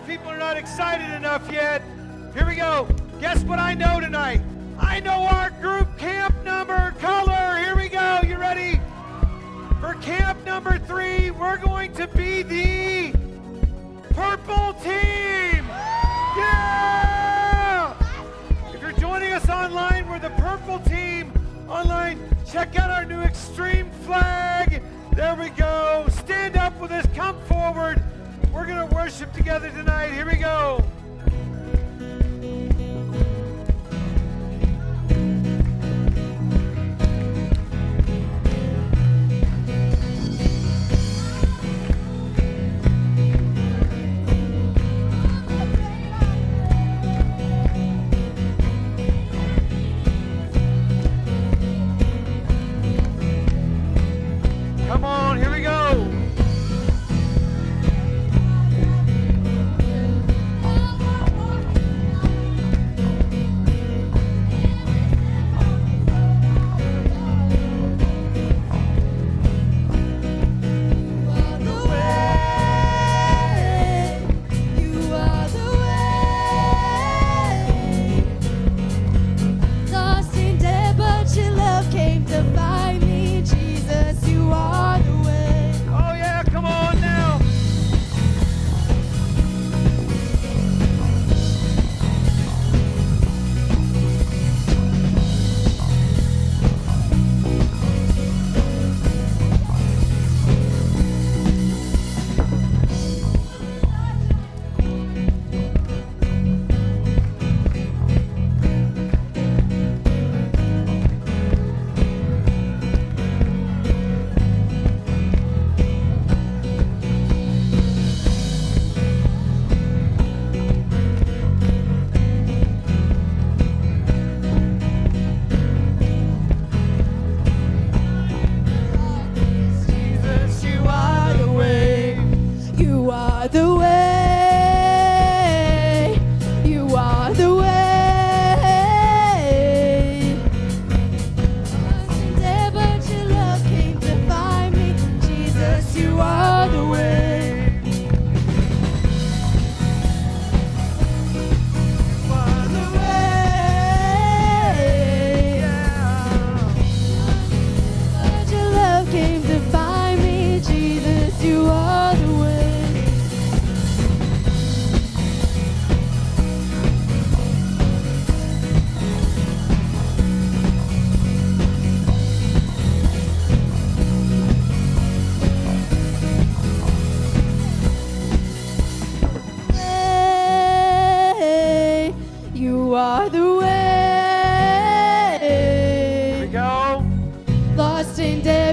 people are not excited enough yet. Here we go. Guess what I know tonight? I know our group camp number color. Here we go. You ready? For camp number 3, we're going to be the purple team. Yeah! If you're joining us online, we're the purple team online. Check out our new Xtreme flag. There we go. Stand up with us. Come forward. We're going to worship together tonight. Here we go. Come on, here we go.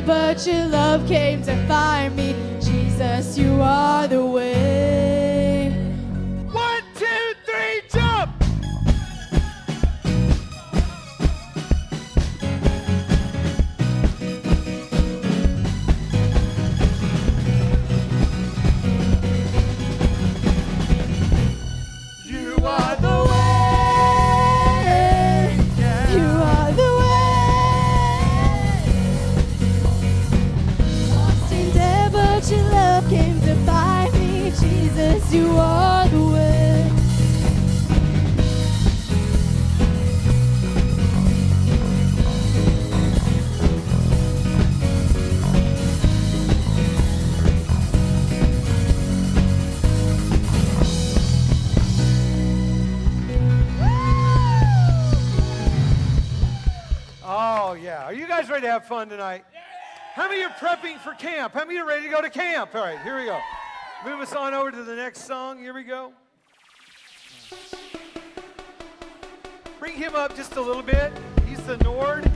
But your love came to find me. Jesus, you are the way. 1, 2, 3, jump! You are the way. You are the way. But your love came to find me. Jesus, you are the way. Oh, yeah. Are you guys ready to have fun tonight? How many are prepping for camp? How many are ready to go to camp? All right, here we go. Move us on over to the next song. Here we go. Bring him up just a little bit. He's the Nord.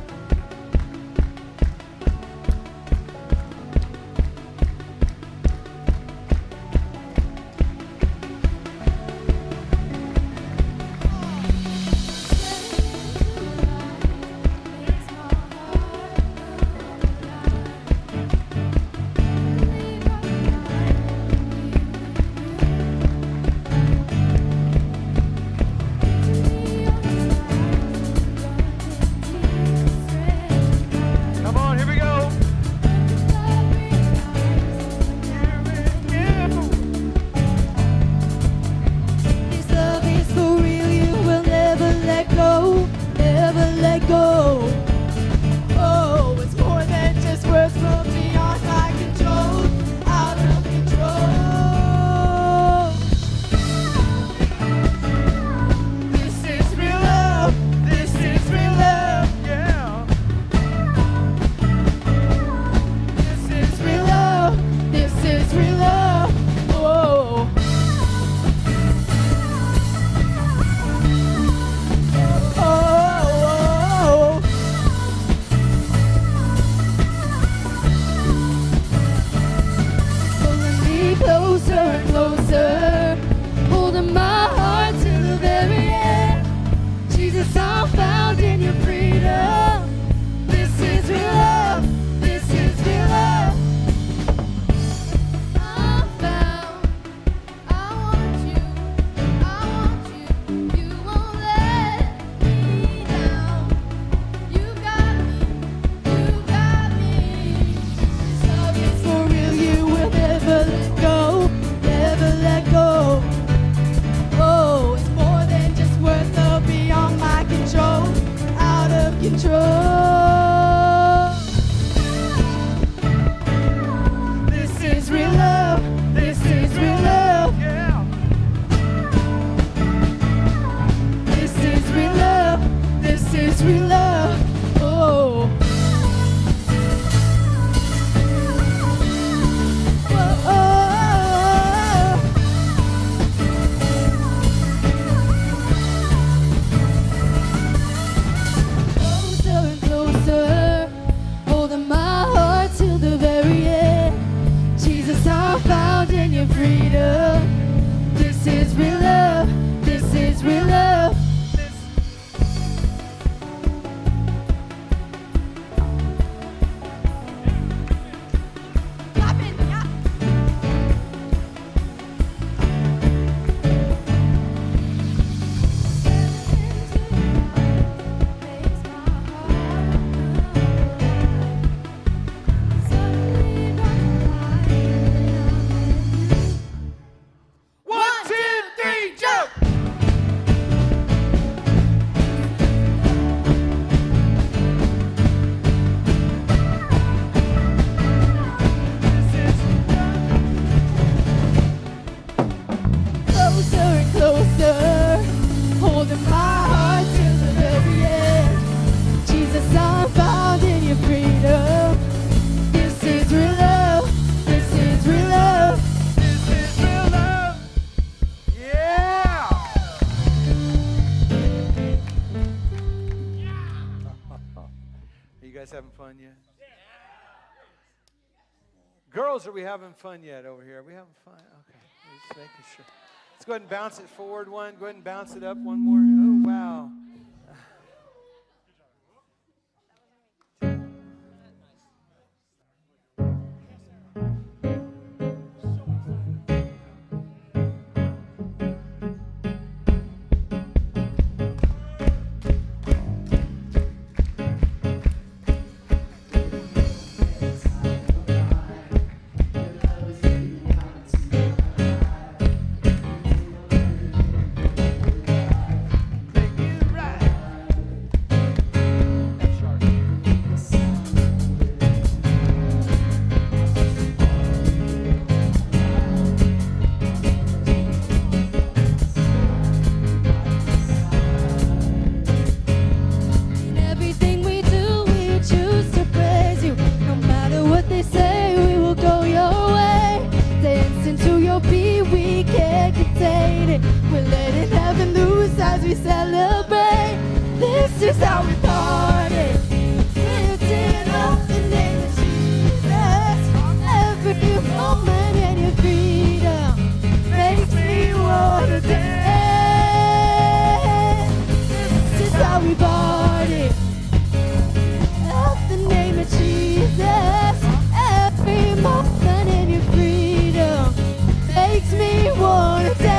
Girls, are we having fun yet over here? Are we having fun? Okay, just making sure. Let's go ahead and bounce it forward one. Go ahead and bounce it up one more. Oh, wow. In everything we do, we choose to praise you. No matter what they say, we will go your way. Dancing to your beat, we can't contain it. We're letting heaven loose as we celebrate. This is how we party. Lifting up the name of Jesus. Every moment in your freedom makes me wanna dance. This is how we party. Up the name of Jesus. Every moment in your freedom makes me wanna dance.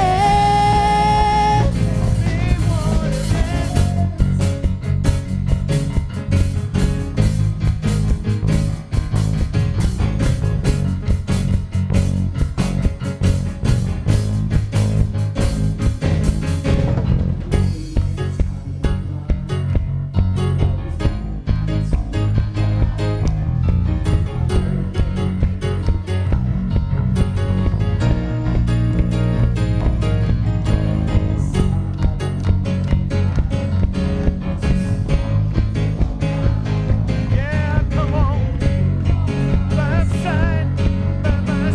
Yeah, come on. By my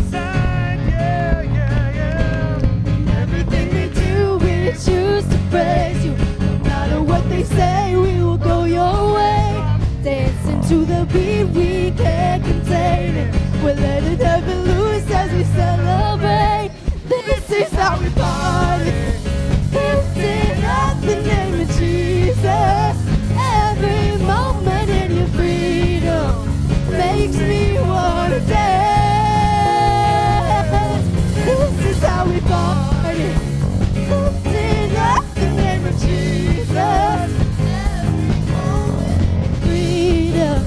side, yeah, yeah, yeah. Everything we do, we choose to praise you. No matter what they say, we will go your way. Dancing to the beat, we can't contain it. We're letting heaven loose as we celebrate. This is how we party. Lifting up the name of Jesus. Every moment in your freedom makes me wanna dance. This is how we party. Lifting up the name of Jesus. Every moment in freedom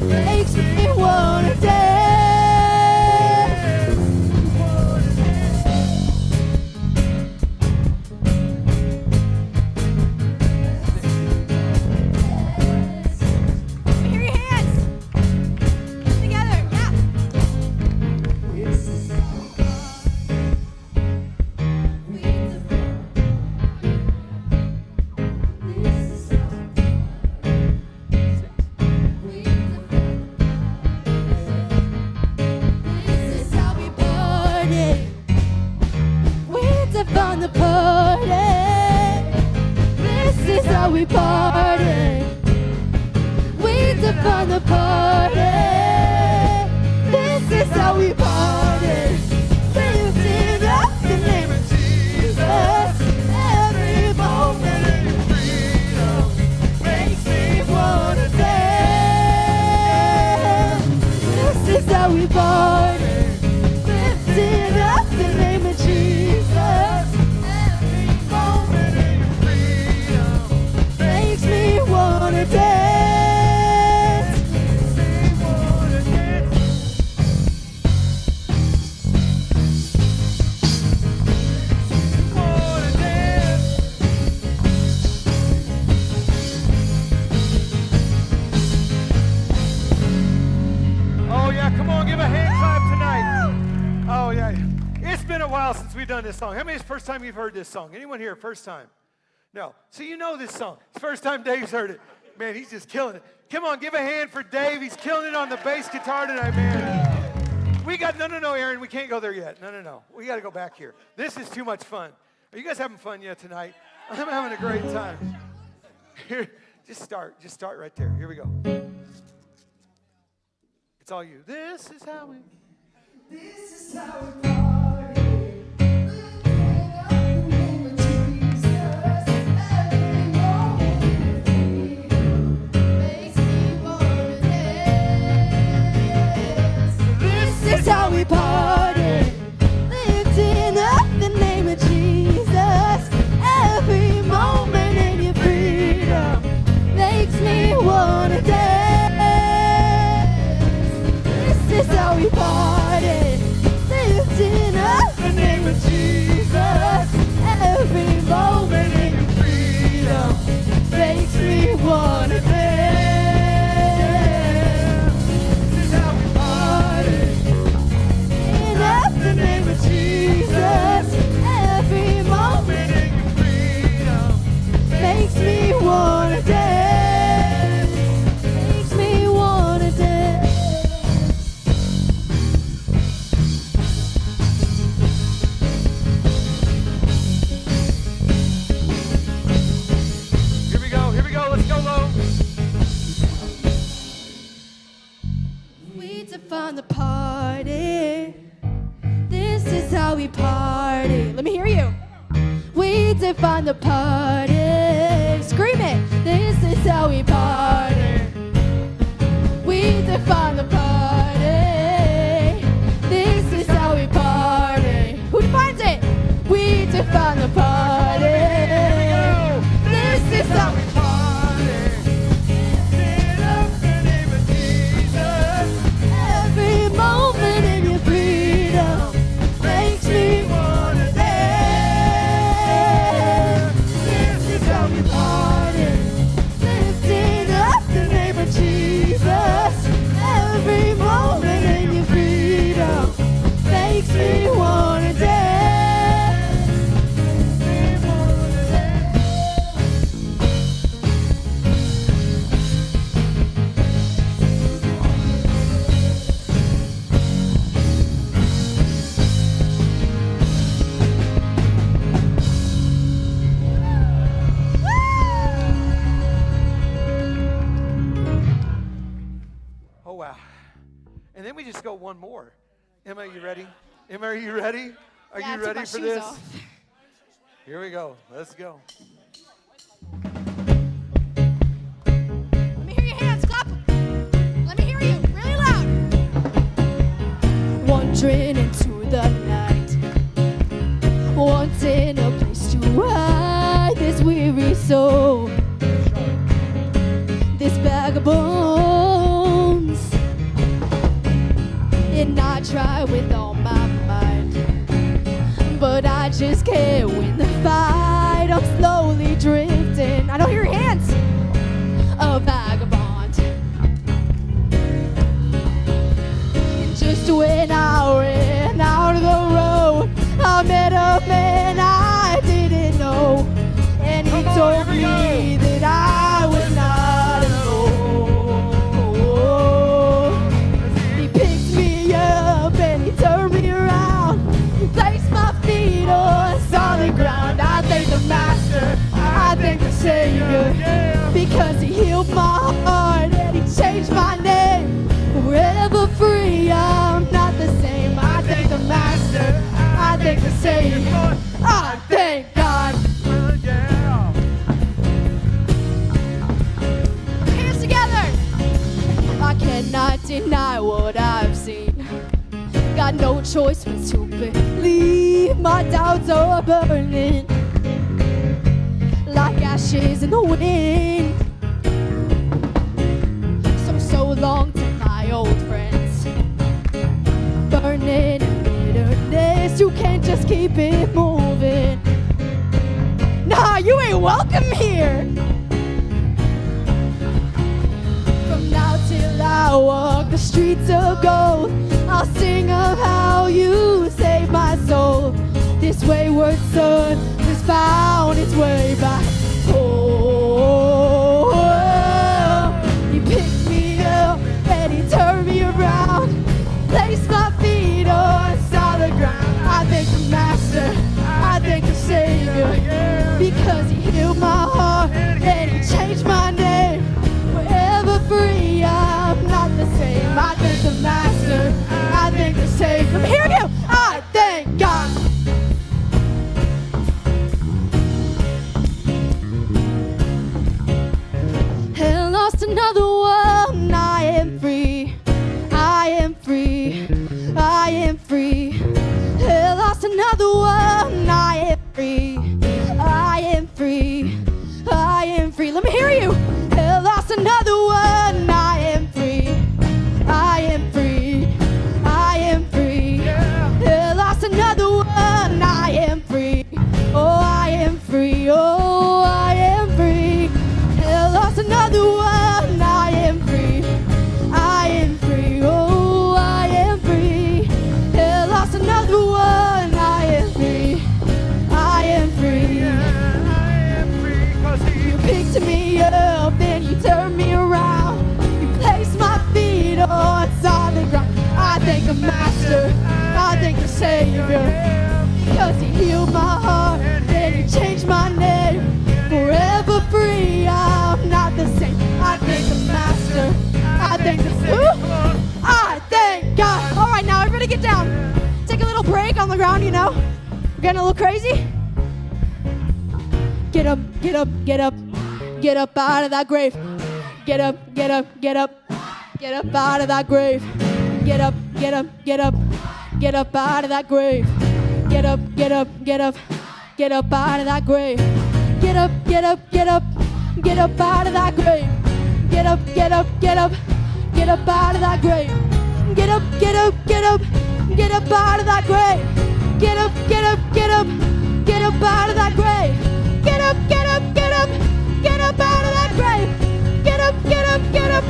makes me wanna dance. Hear your hands together, yeah. This is how we party. We're on the party. This is how we party. We're on the party. This is how we party. Lifting up the name of Jesus. Every moment in your freedom makes me wanna dance. This is how we party. Lifting up the name of Jesus. Every moment in your freedom makes me wanna dance. Oh, yeah, come on, give a hand clap tonight. Oh, yeah. It's been a while since we've done this song. How many is the first time you've heard this song? Anyone here, first time? No. So you know this song. It's the first time Dave's heard it. Man, he's just killing it. Come on, give a hand for Dave. He's killing it on the bass guitar tonight, man. We got, no, Aaron, we can't go there yet. No. We got to go back here. This is too much fun. Are you guys having fun yet tonight? I'm having a great time. Here, just start right there. Here we go. It's all you. This is how we This is how we party, lifting up the name of Jesus. Every moment in your freedom makes me wanna dance. This is how we party, lifting up the name of Jesus. Every moment in your freedom makes me wanna dance. This is how we party, lifting up the name of Jesus. Every moment in your freedom makes me wanna dance. Makes me wanna dance. Here we go, let's go low. We define the party. This is how we party. Let me hear you. We define the party. Scream it. This is how we party. We define the party. This is how we party. Who defines it? We define the party. This is how we party. Every moment in your freedom makes me wanna dance. This is how we party, lifting up the name of Jesus. Every moment in your freedom makes me wanna dance. Makes me wanna dance. Oh, wow. And then we just go one more. Emma, you ready? Emma, are you ready? Are Yeah, I you took ready my for shoes this? off. Here we go. Let's go. Let me hear your hands, clap. Let me hear you, really loud. Wandering into the night, wanting a place to hide this weary soul, this bag of bones. And I try with all my might, but I just can't win the fight. I'm slowly drifting. I don't hear your hands. A vagabond. And just when I ran out of the road, I met a man I didn't know, and he told here we me that I was not alone. He picked me up and he turned me around, he placed my feet on solid ground. I thank the Master, I thank the Savior, because he healed my heart and he changed my name. Forever free, I'm not the same. I thank the Master, I thank the Savior, I thank God. Yeah. Hands together. I cannot deny what I've seen. Got no choice but to believe. My doubts are burning like ashes in the wind. So long to my old friends, burning in bitterness. You can't just keep it moving. Nah, you ain't welcome here. From now till I walk the streets of gold, I'll sing of how you saved my soul. This wayward son has found its way back home. He picked me up and he turned me around, placed my feet on solid ground. I thank the Master, I thank the Savior, because he healed my heart and he changed my name. Forever free, I'm not the same. I thank the Master, I thank the Savior. Master, I thank the Savior, because He healed my heart and He changed my name. Forever free, I'm not the same. I thank the Master, I thank the Savior. I thank God. All right, now everybody get down. Take a little break on the ground, you know. We're getting a little crazy. Get up, get up, get up. Get up out of that grave. Get up, get up, get up. Get up out of that grave. Get up, get up, get up. Get up out of that grave. Get up, get up, get up. Get up out of that grave. Get up, get up, get up. Get up out of that grave. Get up, get up, get up. Get up out of that grave. Get up, get up, get up. Get up out of that grave. Get up, get up, get up. Get up out of that grave. Get up, get up, get up. Get up out of that grave. Get up, get up, get up.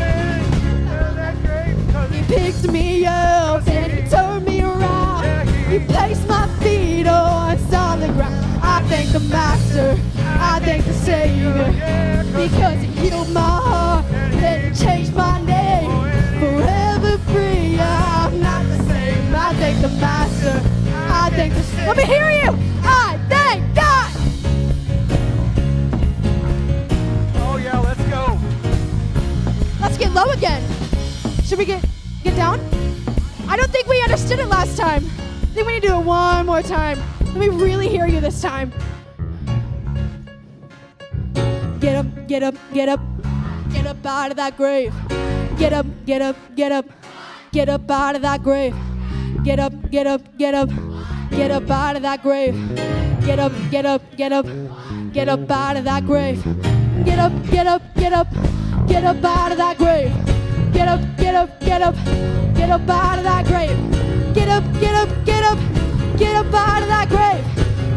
He picked me up and He turned me around. He placed my feet on solid ground. I thank the Master, I thank the Savior, because He healed my heart and He changed my name. Forever free, I'm not the same. I thank the Master, I thank the Savior. Let me hear you. I thank God. Oh yeah, let's go. Let's get low again. Should we get down? I don't think we understood it last time. I think we need to do it one more time. Let me really hear you this time. Get up, get up, get up. Get up out of that grave. Get up, get up, get up. Get up out of that grave. Get up, get up, get up. Get up out of that grave. Get up, get up, get up. Get up out of that grave. Get up, get up, get up. Get up out of that grave. Get up, get up, get up. Get up out of that grave. Get up, get up, get up. Get up out of that grave.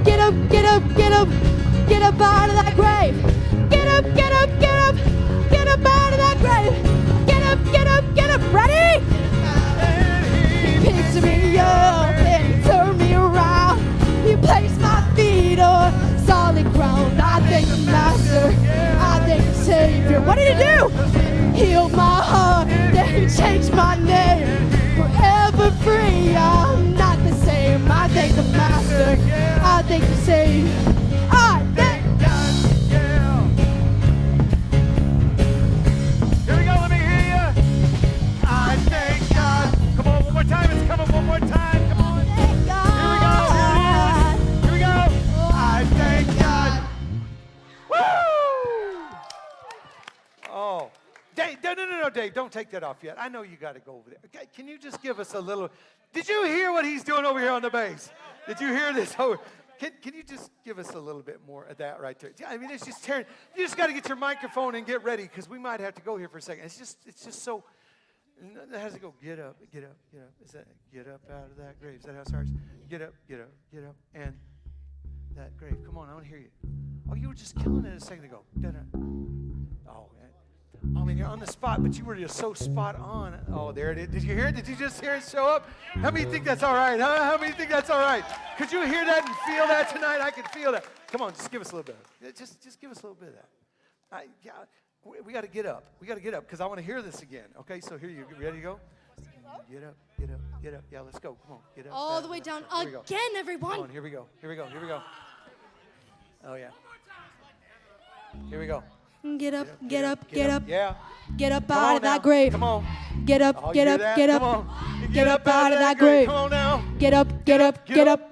Get up, get up, get up. Get up out of that grave. Get up, get up, get up. Get up out of that grave. Get up, get up, get up. Ready? He picked me up and He turned me around. He placed my feet on solid ground. I thank the Master, I thank the Savior. What did He do? Healed my heart, then He changed my name. Forever free, I'm not the same. I thank the Master, I thank the Savior. I thank God. Here we go, let me hear you. I thank God. Come on, one more time. It's coming one more time. Come on. Thank God. Here we go. I thank God. Woo! Oh. Dave, no, Dave, don't take that off yet. I know you got to go over there. Okay, can you just give us a little? Did you hear what he's doing over here on the bass? Did you hear this? Can you just give us a little bit more of that right there? I mean, it's just tearing. You just got to get your microphone and get ready because we might have to go here for a second. It's just so. It has to go. Get up, get up, get up. Is that get up out of that grave? Is that how it starts? Get up, get up, get up, and that grave. Come on, I want to hear you. Oh, you were just killing it a second ago. Da-da. Oh, man. I mean, you're on the spot, but you were just so spot on. Oh, there it is. Did you hear it? Did you just hear it show up? How many think that's all right, huh? How many think that's all right? Could you hear that and feel that tonight? I could feel that. Come on, just give us a little bit. Just give us a little bit of that. We got to get up. We got to get up because I want to hear this again. Okay, so here you ready to go? Get up, get up, get up. Yeah, let's go. Come on, get up. All the way down again, everyone. Come on, here we go. Here we go. Here we go. Oh, yeah. Here we go. Get up, get up, get up. Yeah. Get up out of that grave. Come on. Get up, get up, get up. Get up out of that grave. Come on now. Get up, get up, get up.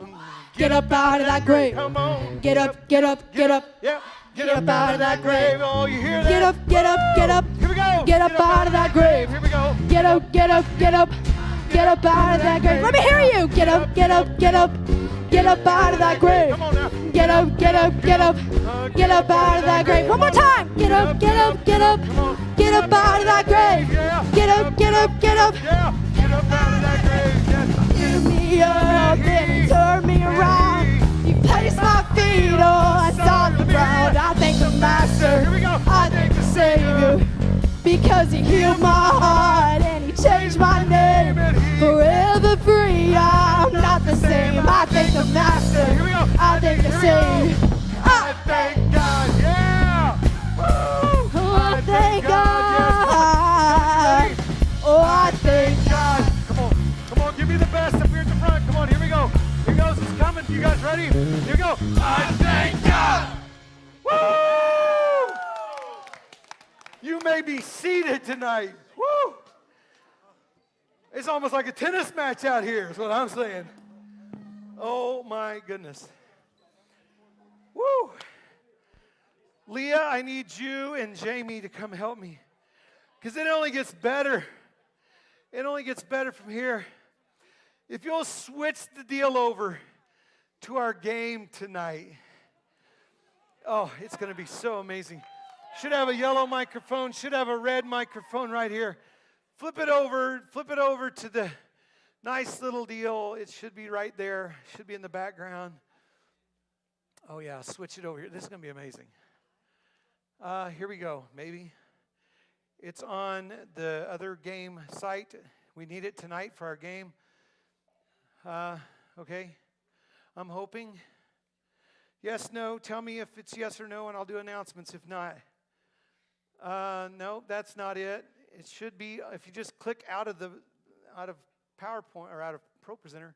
Get up out of that grave. Come on. Get up, get up, get up. Yeah. Get up out of that grave. Oh, you hear that? Get up, get up, get up. Here we go. Get up out of that grave. Here we go. Get up, get up, get up. Get up out of that grave. Let me hear you. Get up, get up, get up. Get up out of that grave. Come on now. Get up, get up, get up. Get up out of that grave. One more time. Get up, get up, get up. Get up out of that grave. Get up, get up, get up. Yeah. Get up out of that grave. Yes. Lift me up and turn me around. You place my feet on solid ground. I thank the Master. Here we go. I thank the Savior. Because He healed my heart and He changed my name. Forever free, I'm not the same. I thank the Master. Here we go. I thank the Savior. I thank God. Yeah. Woo. Oh, I thank God. Oh, I thank God. Come on. Come on. Give me the best up here at the front. Come on, here we go. Here goes, it's coming. You guys ready? Here we go. I thank God. Woo! You may be seated tonight. Woo! It's almost like a tennis match out here, is what I'm saying. Oh my goodness. Woo! Leah, I need you and Jamie to come help me. Because it only gets better. It only gets better from here. If you'll switch the deal over to our game tonight. Oh, it's going to be so amazing. Should have a yellow microphone, should have a red microphone right here. Flip it over to the nice little deal. It should be right there. Should be in the background. Oh yeah, switch it over here. This is going to be amazing. Here we go, maybe. It's on the other game site. We need it tonight for our game. Okay. I'm hoping. Yes, no. Tell me if it's yes or no, and I'll do announcements if not. No, that's not it. It should be, if you just click out of PowerPoint or out of ProPresenter.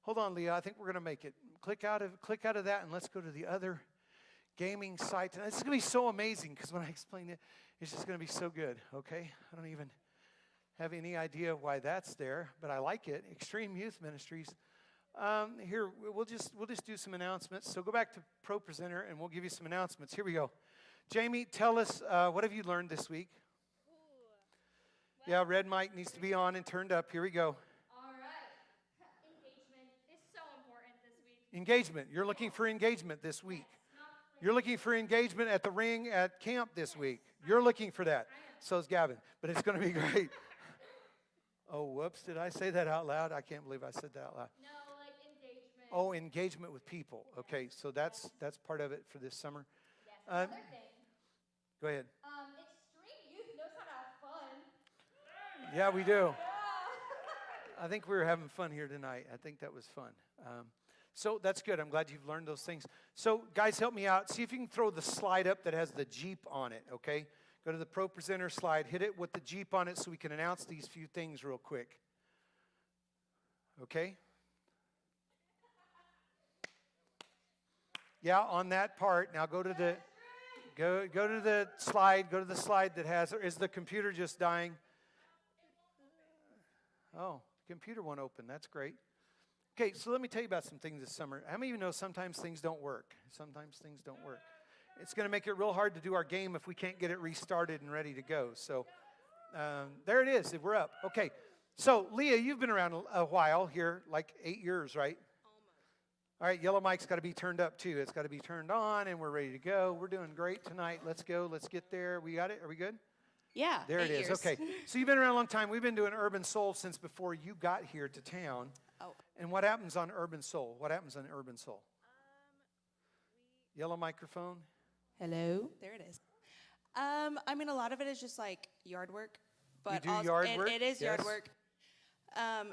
Hold on, Leah. I think we're going to make it. Click out of that, and let's go to the other gaming site. And it's going to be so amazing because when I explain it, it's just going to be so good. Okay, I don't even have any idea why that's there, but I like it. Xtreme Youth Ministries. Here we'll just do some announcements. So go back to ProPresenter, and we'll give you some announcements. Here we go. Jamie, tell us what have you learned this week? Yeah, red mic needs to be on and turned up. Here we go. All right. Engagement is so important this week. Engagement. You're looking for engagement this week. You're looking for engagement at the ring at camp this week. You're looking for that. So is Gavin. But it's going to be great. Oh, whoops. Did I say that out loud? I can't believe I said that out loud. No, like engagement. Oh, engagement with people. Okay, so that's part of it for this summer. Yes, another thing. Go ahead. Xtreme Youth knows how to have fun. Yeah, we do. Yeah. I think we were having fun here tonight. I think that was fun. So that's good. I'm glad you've learned those things. So guys, help me out. See if you can throw the slide up that has the Jeep on it, okay? Go to the ProPresenter slide. Hit it with the Jeep on it so we can announce these few things real quick. Okay? Yeah, on that part. Now go to the slide. Go to the slide that has, is the computer just dying? Oh, computer won't open. That's great. Okay, so let me tell you about some things this summer. How many of you know sometimes things don't work? Sometimes things don't work. It's going to make it real hard to do our game if we can't get it restarted and ready to go. So there it is. We're up. Okay, so Leah, you've been around a while here, like 8 years, right? Almost. All right, yellow mic's got to be turned up too. It's got to be turned on, and we're ready to go. We're doing great tonight. Let's go. Let's get there. We got it? Are we good? Yeah, there it is. years. Okay, so you've been around a long time. We've been doing Urban Soul since before you got here to town. Oh. And what happens on Urban Soul? What happens on Urban Soul? Yellow microphone. Hello. There it is. I mean, a lot of it is just like yard work. But you do yard work? It is Yes. yard work.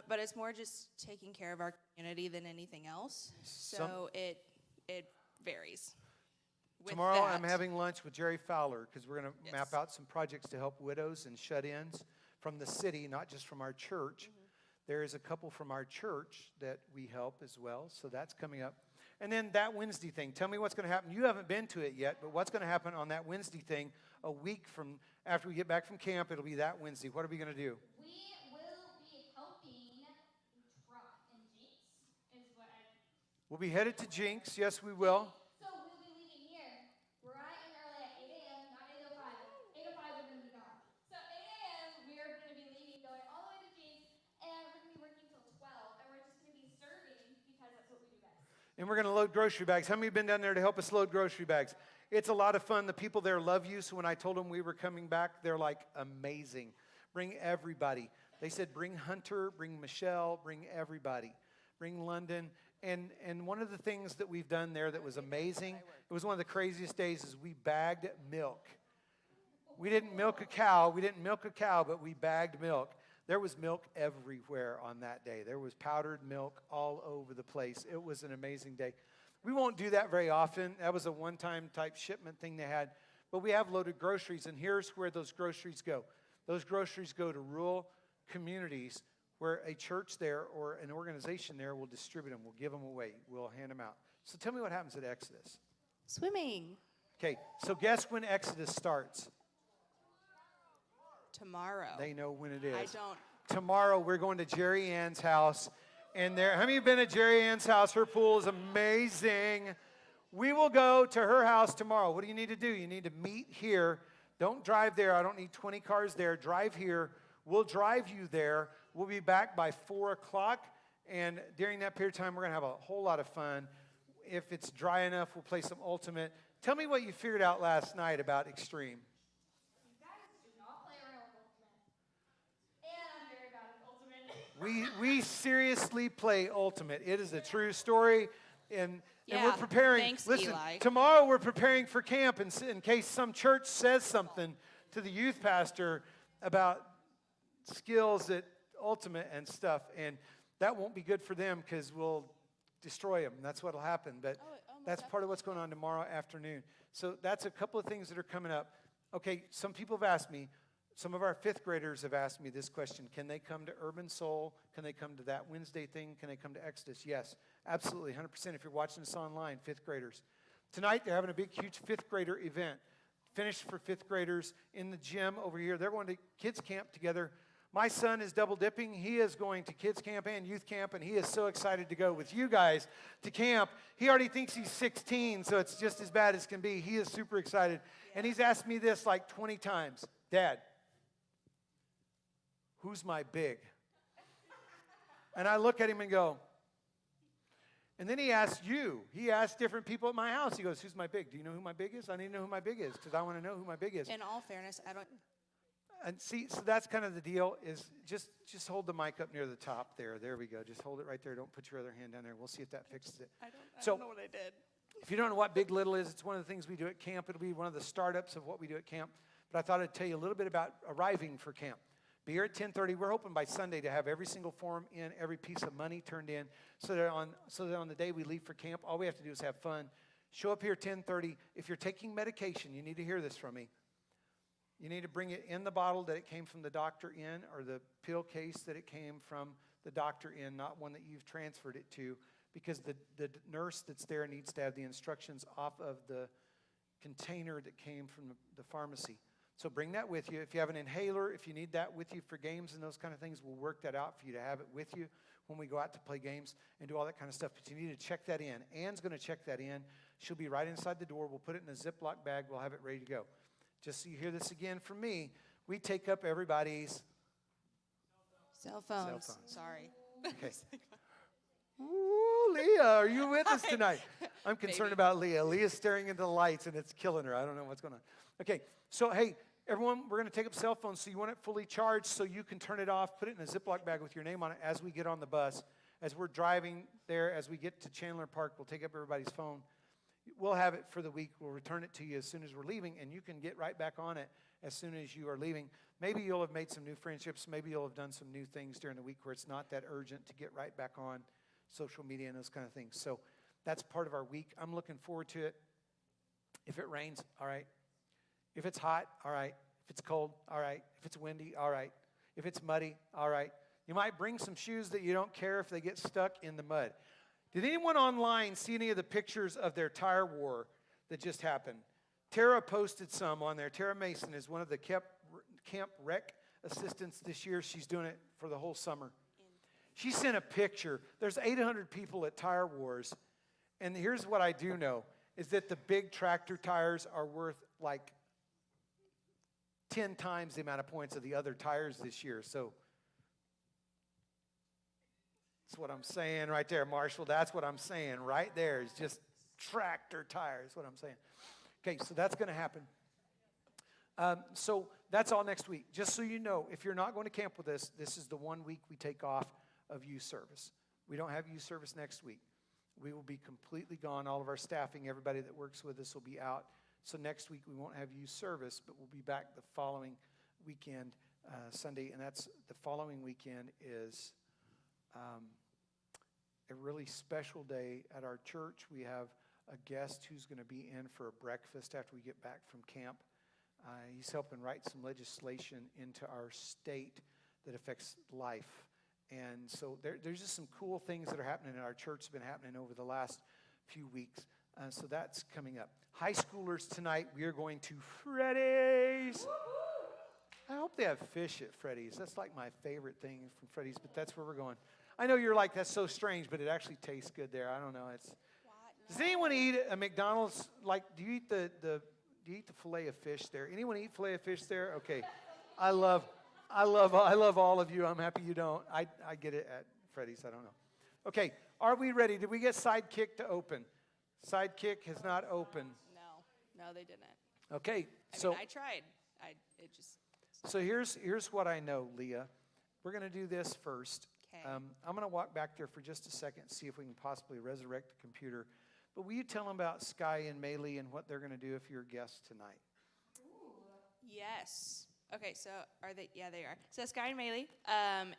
But it's more just taking care of our community than anything else. So it varies. With Tomorrow that. I'm having lunch with Jerry Fowler because we're going to Yes. map out some projects to help widows and shut-ins from the city, not just from our church. Mm-hmm. There is a couple from our church that we help as well, so that's coming up. And then that Wednesday thing. Tell me what's going to happen. You haven't been to it yet, but what's going to happen on that Wednesday thing a week from after we get back from camp? It'll be that Wednesday. What are we going to do? We will be helping Trot and Jinx is what I... We'll be headed to Jinx. Yes, we will. So we'll be leaving here bright and early at 8 a.m., not 8:05. 8:05 we're going to be gone. So 8 a.m. we are going to be leaving, going all the way to Jinx, and we're going to be working till 12, and we're just going to be serving because that's what we do best. And we're going to load grocery bags. How many have been down there to help us load grocery bags? It's a lot of fun. The people there love you. So when I told them we were coming back, they're like, amazing. Bring everybody. They said, bring Hunter, bring Michelle, bring everybody. Bring London. And one of the things that we've done there that was amazing, it was one of the craziest days, is we bagged milk. We didn't milk a cow. But we bagged milk. There was milk everywhere on that day. There was powdered milk all over the place. It was an amazing day. We won't do that very often. That was a one-time type shipment thing they had. But we have loaded groceries, and here's where those groceries go. Those groceries go to rural communities where a church there or an organization there will distribute them. We'll give them away. We'll hand them out. So tell me what happens at Exodus. Swimming. Okay, so guess when Exodus starts? Tomorrow. They know when it is. I don't. Tomorrow we're going to Jerry Ann's house. And there, how many have been at Jerry Ann's house? Her pool is amazing. We will go to her house tomorrow. What do you need to do? You need to meet here. Don't drive there. I don't need 20 cars there. Drive here. We'll drive you there. We'll be back by 4 o'clock. And during that period of time, we're going to have a whole lot of fun. If it's dry enough, we'll play some Ultimate. Tell me what you figured out last night about Xtreme. You guys do not play around with Ultimate. And I'm very bad at Ultimate. We seriously play Ultimate. It is a true story. And Yeah, we're preparing. thanks, Listen, Eli. tomorrow we're preparing for camp in case some church says something to the youth pastor about skills at Ultimate and stuff. And that won't be good for them because we'll destroy them. That's what will happen. But that's part of what's going on tomorrow afternoon. So that's a couple of things that are coming up. Okay, some people have asked me, some of our fifth graders have asked me this question. Can they come to Urban Soul? Can they come to that Wednesday thing? Can they come to Exodus? Yes, absolutely, 100%. If you're watching this online, fifth graders. Tonight, they're having a big, huge fifth grader event. Finished for fifth graders in the gym over here. They're going to kids camp together. My son is double dipping. He is going to kids camp and youth camp, and he is so excited to go with you guys to camp. He already thinks he's 16, so it's just as bad as can be. He is super excited. And he's asked me this like 20 times. Dad, who's my big? And I look at him and go, and then he asked you. He asked different people at my house. He goes, who's my big? Do you know who my big is? I need to know who my big is because I want to know who my big is. In all fairness, I don't. And see, so that's kind of the deal is just hold the mic up near the top there. There we go. Just hold it right there. Don't put your other hand down there. We'll see if that fixes it. I So- don't know what I did. If you don't know what Big Little is, it's one of the things we do at camp. It'll be one of the startups of what we do at camp. But I thought I'd tell you a little bit about arriving for camp. Be here at 10:30. We're hoping by Sunday to have every single form in, every piece of money turned in, so that on the day we leave for camp, all we have to do is have fun. Show up here at 10:30. If you're taking medication, you need to hear this from me. You need to bring it in the bottle that it came from the doctor in, or the pill case that it came from the doctor in, not one that you've transferred it to, because the nurse that's there needs to have the instructions off of the container that came from the pharmacy. So bring that with you. If you have an inhaler, if you need that with you for games and those kind of things, we'll work that out for you to have it with you when we go out to play games and do all that kind of stuff. But you need to check that in. Anne's going to check that in. She'll be right inside the door. We'll put it in a Ziploc bag. We'll have it ready to go. Just so you hear this again from me, we take up everybody's Cell phones. Cell phones. Sorry. Okay. Ooh, Leah, are you with us tonight? I'm concerned Maybe. about Leah. Leah's staring into the lights, and it's killing her. I don't know what's going on. Okay, so, hey, everyone, we're going to take up cell phones, so you want it fully charged so you can turn it off, put it in a Ziploc bag with your name on it as we get on the bus. As we're driving there, as we get to Chandler Park, we'll take up everybody's phone. We'll have it for the week. We'll return it to you as soon as we're leaving, and you can get right back on it as soon as you are leaving. Maybe you'll have made some new friendships. Maybe you'll have done some new things during the week where it's not that urgent to get right back on social media and those kind of things. So that's part of our week. I'm looking forward to it. If it rains, all right. If it's hot, all right. If it's cold, all right. If it's windy, all right. If it's muddy, all right. You might bring some shoes that you don't care if they get stuck in the mud. Did anyone online see any of the pictures of their tire war that just happened? Tara posted some on there. Tara Mason is one of the camp rec assistants this year. She's doing it for the whole summer. She sent a picture. There's 800 people at Tire Wars. And here's what I do know, is that the big tractor tires are worth like 10 times the amount of points of the other tires this year. So that's what I'm saying right there, Marshall. That's what I'm saying right there. It's just tractor tires, what I'm saying. Okay, so that's going to happen. So that's all next week. Just so you know, if you're not going to camp with us, this is the 1 week we take off of youth service. We don't have youth service next week. We will be completely gone. All of our staffing, everybody that works with us will be out. So next week we won't have youth service, but we'll be back the following weekend, Sunday. And that's the following weekend is a really special day at our church. We have a guest who's going to be in for a breakfast after we get back from camp. He's helping write some legislation into our state that affects life. And so there's just some cool things that are happening in our church, have been happening over the last few weeks. So that's coming up. High schoolers tonight, we are going to Freddy's. I hope they have fish at Freddy's. That's like my favorite thing from Freddy's, but that's where we're going. I know you're like, that's so strange, but it actually tastes good there. I don't know. Does anyone eat a McDonald's? Like, do you eat the fillet of fish there? Anyone eat fillet of fish there? Okay. I love all of you. I'm happy you don't. I get it at Freddy's. I don't know. Okay. Are we ready? Did we get Sidekick to open? Sidekick has not opened. No, they didn't. Okay. I tried. So here's what I know, Leah. We're going to do this first. Okay. I'm going to walk back there for just a second and see if we can possibly resurrect the computer. But will you tell them about Sky and Maylee and what they're going to do if you're a guest tonight? Yes. Okay, so are they? Yeah, they are. So Sky and Maylee,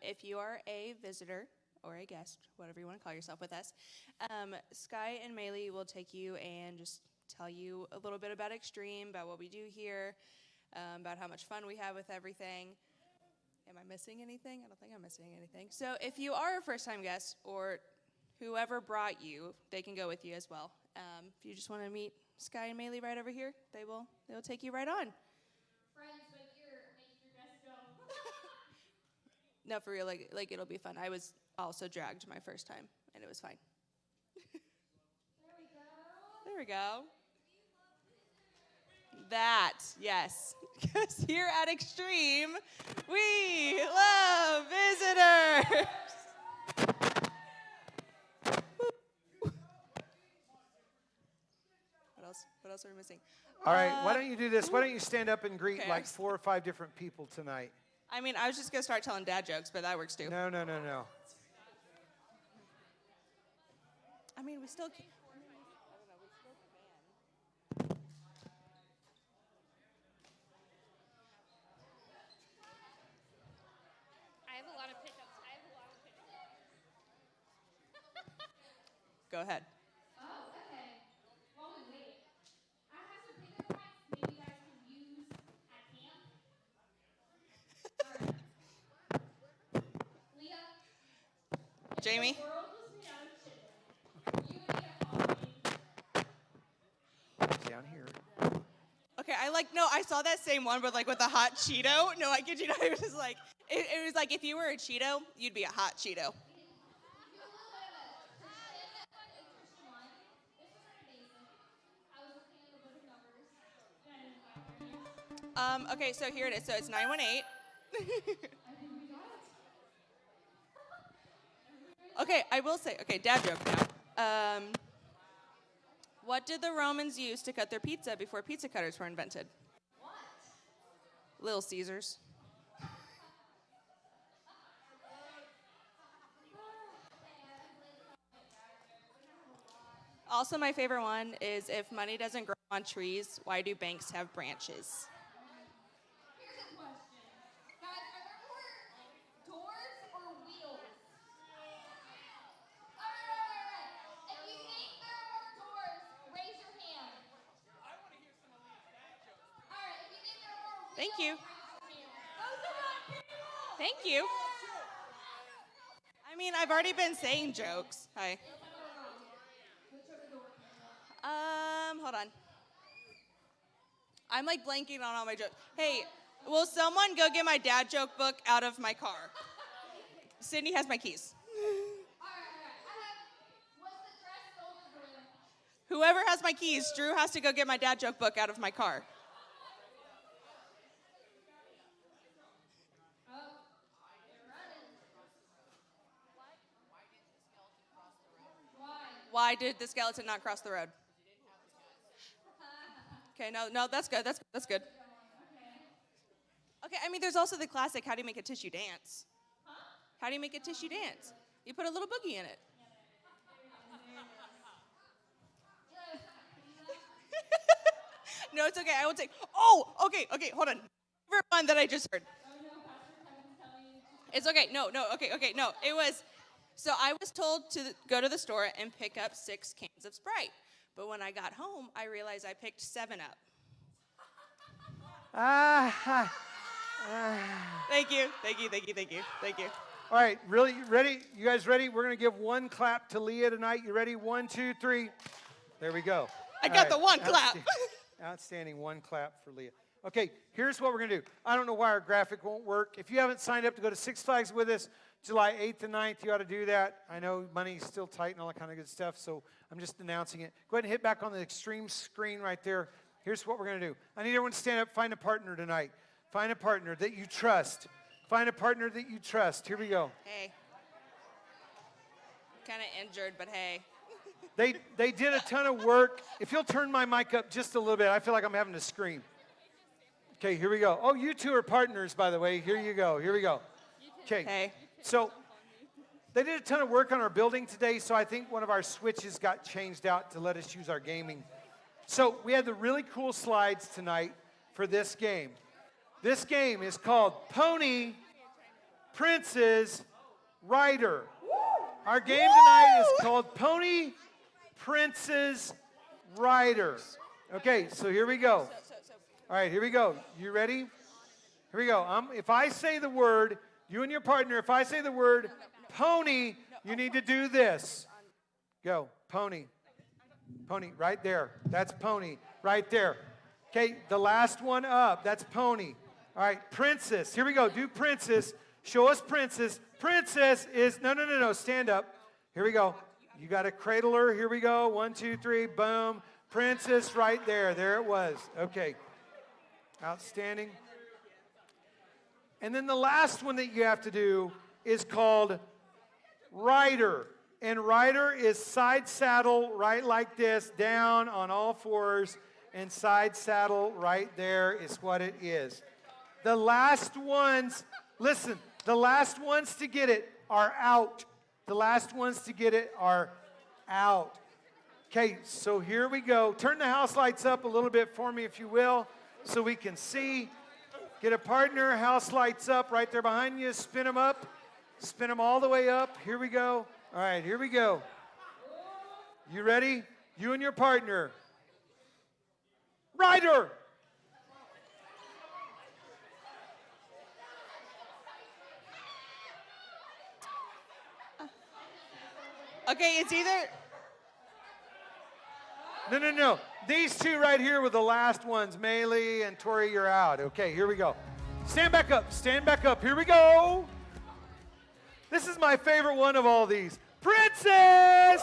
if you are a visitor or a guest, whatever you want to call yourself with us, Sky and Maylee will take you and just tell you a little bit about Xtreme, about what we do here, about how much fun we have with everything. Am I missing anything? I don't think I'm missing anything. So if you are a first-time guest or whoever brought you, they can go with you as well. If you just want to meet Sky and Maylee right over here, they will take you right on. Friends, make your dress go. No, for real, like it'll be fun. I was also dragged my first time, and it was fine. There we go. That, yes. Because here at Xtreme, we love visitors. What else are we missing? All right, why don't you do this? Why don't you stand up and greet Okay, like 4 or 5 different people tonight? I mean, I was just going to start telling dad jokes, but that works too. No. I mean, we still can. I have a lot of pickups. Go ahead. Oh, okay. While we wait, I have some pickup lines maybe you guys can use at camp. All right. Leah. Jamie. The world was made out of chicken. You would eat a Halloween. Down here. Okay, I saw that same one, but like with a hot Cheeto. No, I kid you not. It was like, it was like if you were a Cheeto, you'd be a hot Cheeto. Okay, so here it is. So it's 918. Okay, I will say, dad joke now. What did the Romans use to cut their pizza before pizza cutters were invented? What? Little Caesars. Also, my favorite one is if money doesn't grow on trees, why do banks have branches? Here's a question. Guys, are there more doors or wheels? All right. If you think there are more doors, raise your hand. I want to hear some of these dad jokes. All right. If you think there are more wheels, Thank you. raise your hand. Those are my people. Thank you. I mean, I've already been saying jokes. Hi. Hold on. I'm like blanking on all my jokes. Hey, will someone go get my dad joke book out of my car? Sydney has my keys. All right. What's the dress over blue? Whoever has my keys, Drew has to go get my dad joke book out of my car. Oh, you're running. Why? Why did the skeleton not cross the road? Okay, no, that's good. That's good. Okay, I mean, there's also the classic, how do you make a tissue dance? How do you make a tissue dance? You put a little boogie in it. No, it's okay. I will take. Oh, okay, hold on. Favorite one that I just heard. It's okay. No. Okay, no. It was. So I was told to go to the store and pick up 6 cans of Sprite. But when I got home, I realized I picked 7 up. Thank you. All right, really ready? You guys ready? We're going to give one clap to Leah tonight. You ready? 1, 2, 3. There we go. I got the one clap. Outstanding. One clap for Leah. Okay, here's what we're going to do. I don't know why our graphic won't work. If you haven't signed up to go to Six Flags with us July 8th and 9th, you ought to do that. I know money's still tight and all that kind of good stuff, so I'm just announcing it. Go ahead and hit back on the Xtreme screen right there. Here's what we're going to do. I need everyone to stand up, find a partner tonight. Find a partner that you trust. Find a partner that you trust. Here we go. Hey. Kind of injured, but hey. They did a ton of work. If you'll turn my mic up just a little bit, I feel like I'm having to scream. Okay, here we go. Oh, you two are partners, by the way. Here you go. Here we go. Okay. Hey. So they did a ton of work on our building today, so I think one of our switches got changed out to let us use our gaming. So we had the really cool slides tonight for this game. This game is called Pony Princess Rider. Our game tonight is called Pony Princess Rider. Okay, so here we go. All right, here we go. You ready? Here we go. If I say the word, you and your partner, if I say the word pony, you need to do this. Go, pony. Pony, right there. That's pony, right there. Okay, the last one up, that's pony. All right, princess. Here we go. Do princess. Show us princess. Princess is, no, stand up. Here we go. You got to cradle her. Here we go. 1, 2, 3, boom. Princess right there. There it was. Okay. Outstanding. And then the last one that you have to do is called rider. And rider is side saddle right like this, down on all fours, and side saddle right there is what it is. The last ones, listen, the last ones to get it are out. The last ones to get it are out. Okay, so here we go. Turn the house lights up a little bit for me, if you will, so we can see. Get a partner, house lights up right there behind you. Spin them up. Spin them all the way up. Here we go. All right, here we go. You ready? You and your partner. Rider. Okay, it's either... No. These two right here were the last ones. Maylee and Tori, you're out. Okay, here we go. Stand back up. Stand back up. Here we go. This is my favorite one of all these. Princess!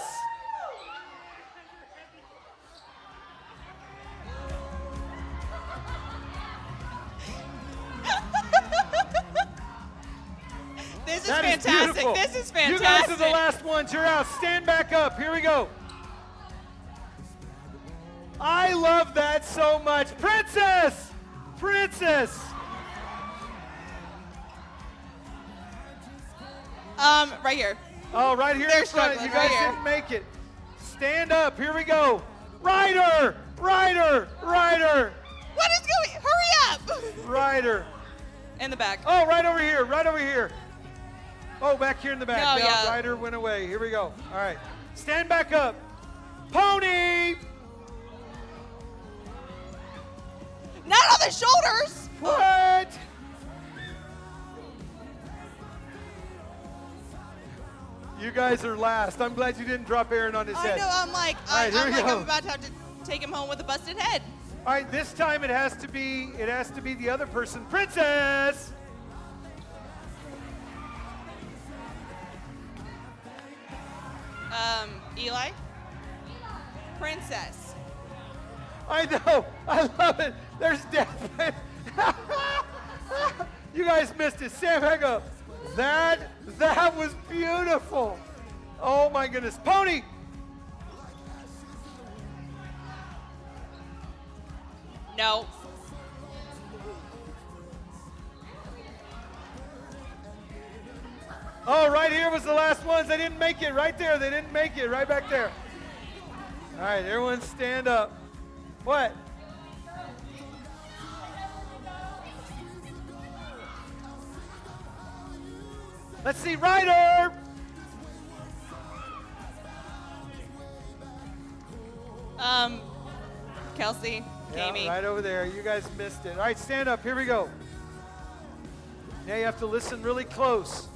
This is That is fantastic. beautiful. This is fantastic. You guys are the last ones. You're out. Stand back up. Here we go. I love that so much. Princess! Princess! Right here. Oh, right here They're in front. struggling You guys right here. didn't make it. Stand up. Here we go. Rider! Rider! Rider! What is going? Hurry up! Rider. In the back. Oh, right over here. Right over here. Oh, back here in the back. No, yeah. Rider went away. Here we go. All right. Stand back up. Pony! Not on the shoulders. What? You guys are last. I'm glad you didn't drop Aaron on his I head. know. I'm like, All right, here we go. I'm about to have to take him home with a busted head. All right, this time it has to be the other person. Princess! Eli. Princess. I know. I love it. There's death. You guys missed it. Stand back up. That was beautiful. Oh my goodness. Pony. No. Oh, right here was the last ones. They didn't make it. Right there. They didn't make it. Right back there. All right, everyone stand up. What? Let's see, Ryder. Kelsey, Yeah, Amy. right over there. You guys missed it. All right, stand up. Here we go. Now you have to listen really close.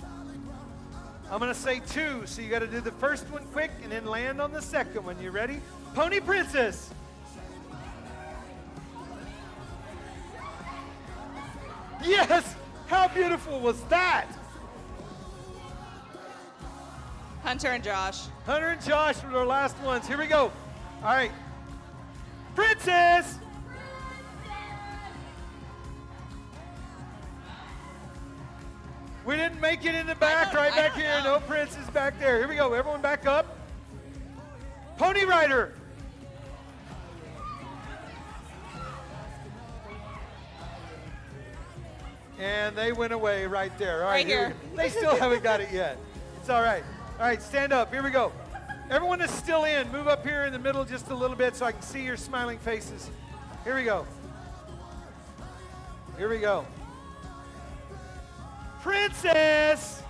I'm going to say 2, so you got to do the first one quick and then land on the second one. You ready? Pony Princess. Yes! How beautiful was that? Hunter and Josh. Hunter and Josh were our last ones. Here we go. All right. Princess! We didn't make it in the back, right back here. No princess back there. Here we go. Everyone back up. Pony Rider. And they went away right there. All right, Right here. They still haven't got it yet. It's all right. All right, stand up. Here we go. Everyone is still in. Move up here in the middle just a little bit so I can see your smiling faces. Here we go. Here we go. Princess!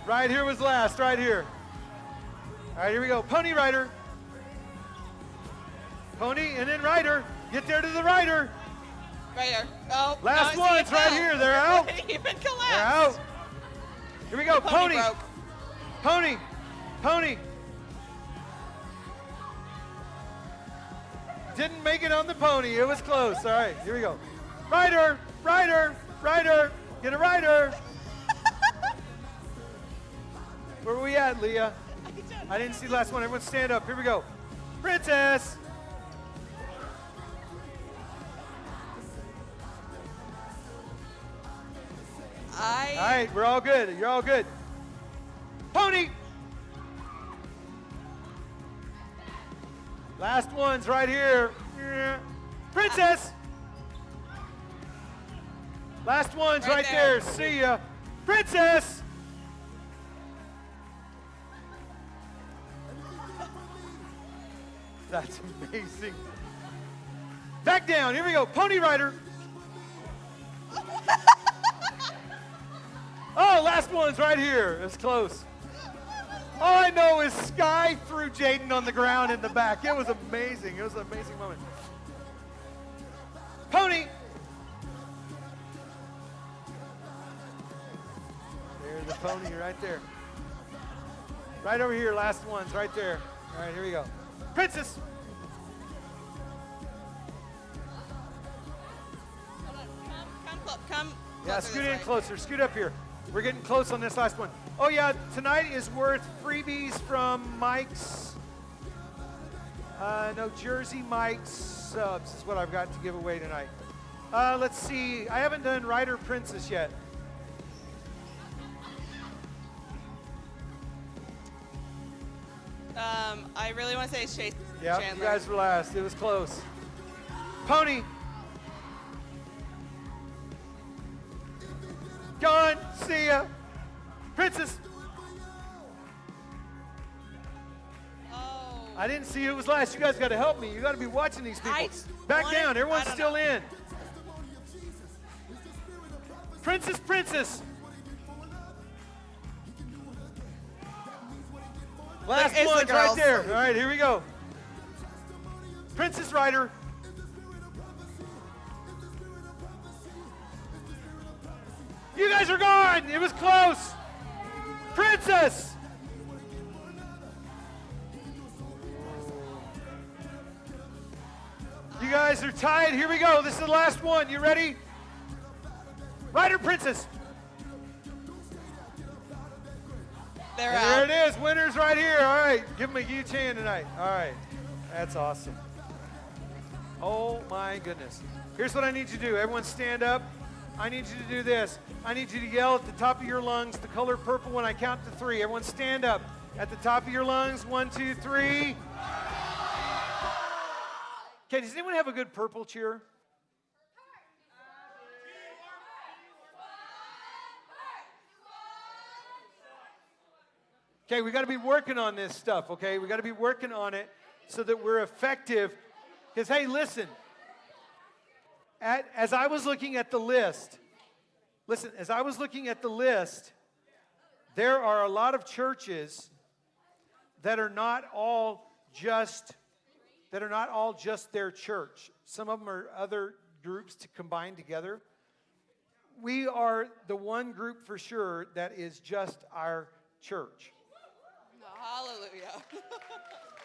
Right here was last, right here. All right, here we go. Pony Rider. Pony and then Rider. Get there to the Rider. Right here. Oh, Last no, one's right here. They're out. Even They're collapsed. out. Here we go. Pony Pony. broke. Pony. Pony. Didn't make it on the pony. It was close. All right, here we go. Rider. Rider. Rider. Get a rider. Where were we at, Leah? I didn't see the last one. Everyone stand up. Here we go. Princess. All right, we're all good. You're all good. Pony. Last one's right here. Princess. Last one's right there. See ya. Princess. That's amazing. Back down. Here we go. Pony Rider. Oh, last one's right here. It's close. All I know is Sky threw Jaden on the ground in the back. It was amazing. It was an amazing moment. Pony. There's the pony right there. Right over here, last one's right there. All right, here we go. Princess. Come. Yeah, scoot in closer. Scoot up here. We're getting close on this last one. Oh, yeah, tonight is worth freebies from Mike's. No, Jersey Mike's subs is what I've got to give away tonight. Let's see. I haven't done Rider Princess yet. I really want to say it's Chase Yeah, Chandler. you guys were last. It was close. Pony. Gone. See ya. Princess. Oh. I didn't see who was last. You guys got to help me. You got to be watching these people. Back What? down. Everyone's I don't still know. in. Princess, Princess. Last It's the one's right girls. there. All right, here we go. Princess Rider. You guys are gone. It was close. Princess. You guys are tied. Here we go. This is the last one. You ready? Rider Princess. They're And out. there it is. Winners right here. All right. Give them a huge hand tonight. All right. That's awesome. Oh, my goodness. Here's what I need you to do. Everyone stand up. I need you to do this. I need you to yell at the top of your lungs the color purple when I count to 3. Everyone stand up. At the top of your lungs. 1, 2, 3. Okay, does anyone have a good purple cheer? Okay, we got to be working on this stuff, okay? We got to be working on it so that we're effective. Because, hey, listen, as I was looking at the list, there are a lot of churches that are not all just that are not all just their church. Some of them are other groups to combine together. We are the one group for sure that is just our church. Hallelujah.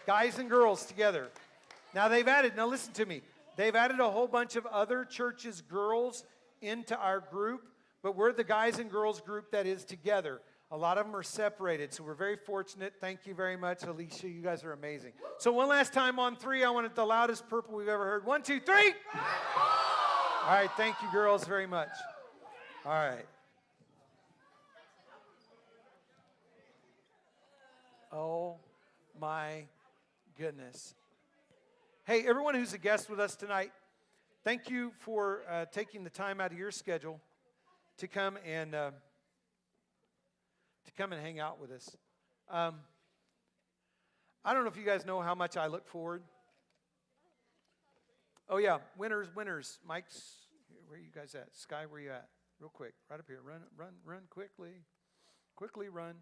Guys and girls together. Now listen to me. They've added a whole bunch of other churches' girls into our group, but we're the guys and girls group that is together. A lot of them are separated, so we're very fortunate. Thank you very much, Alicia. You guys are amazing. So one last time on 3, I want it the loudest purple we've ever heard. 1, 2, 3. All right, thank you, girls, very much. All right. Oh, my goodness. Hey, everyone who's a guest with us tonight, thank you for taking the time out of your schedule to come and hang out with us. I don't know if you guys know how much I look forward. Oh yeah, winners. Mike's, where are you guys at? Sky, where you at? Real quick, right up here. Run quickly. Quickly run.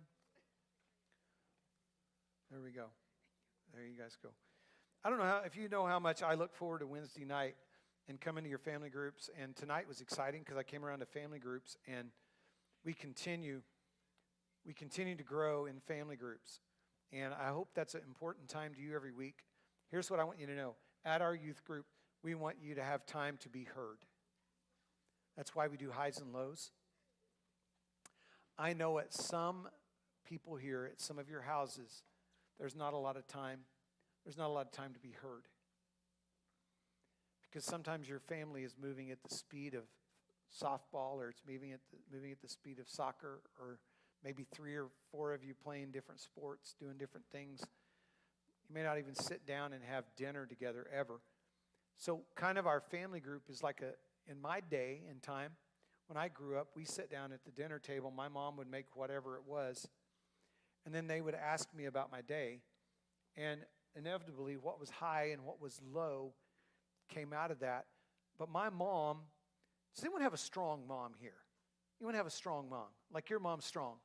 There we go. There you guys go. I don't know if you know how much I look forward to Wednesday night and coming to your family groups. And tonight was exciting because I came around to family groups, and we continue to grow in family groups. And I hope that's an important time to you every week. Here's what I want you to know. At our youth group, we want you to have time to be heard. That's why we do highs and lows. I know at some people here, at some of your houses, there's not a lot of time. There's not a lot of time to be heard. Because sometimes your family is moving at the speed of softball, or it's moving at the speed of soccer, or maybe 3 or 4 of you playing different sports, doing different things. You may not even sit down and have dinner together ever. So kind of our family group is like in my day and time, when I grew up, we sit down at the dinner table. My mom would make whatever it was, and then they would ask me about my day. And inevitably, what was high and what was low came out of that. But my mom, does anyone have a strong mom here? Anyone have a strong mom? Like your mom's strong.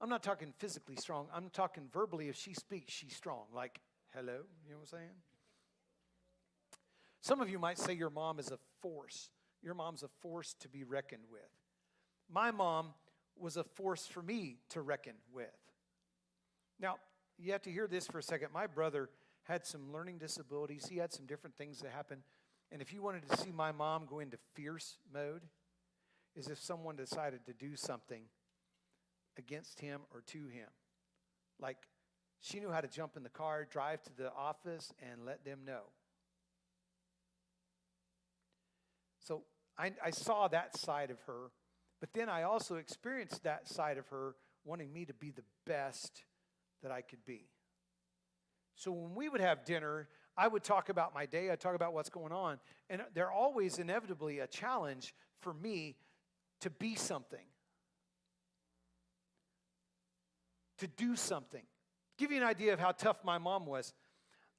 I'm not talking physically strong. I'm talking verbally. If she speaks, she's strong. Like, hello, you know what I'm saying? Some of you might say your mom is a force. Your mom's a force to be reckoned with. My mom was a force for me to reckon with. Now, you have to hear this for a second. My brother had some learning disabilities. He had some different things that happened. And if you wanted to see my mom go into fierce mode, is if someone decided to do something against him or to him. Like, she knew how to jump in the car, drive to the office, and let them know. So I saw that side of her, but then I also experienced that side of her wanting me to be the best that I could be. So when we would have dinner, I would talk about my day, I'd talk about what's going on, and they're always inevitably a challenge for me to be something, to do something. Give you an idea of how tough my mom was.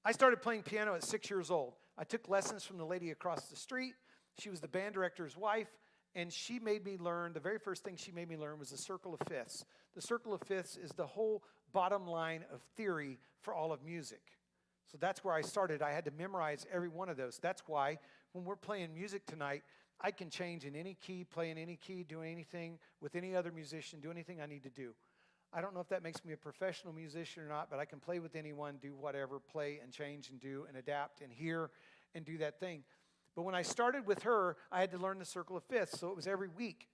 I started playing piano at 6 years old. I took lessons from the lady across the street. She was the band director's wife, and she made me learn, the very first thing she made me learn was the circle of fifths. The circle of fifths is the whole bottom line of theory for all of music. So that's where I started. I had to memorize every one of those. That's why when we're playing music tonight, I can change in any key, play in any key, do anything with any other musician, do anything I need to do. I don't know if that makes me a professional musician or not, but I can play with anyone, do whatever, play and change and do and adapt and hear and do that thing. But when I started with her, I had to learn the circle of fifths, so it was every week.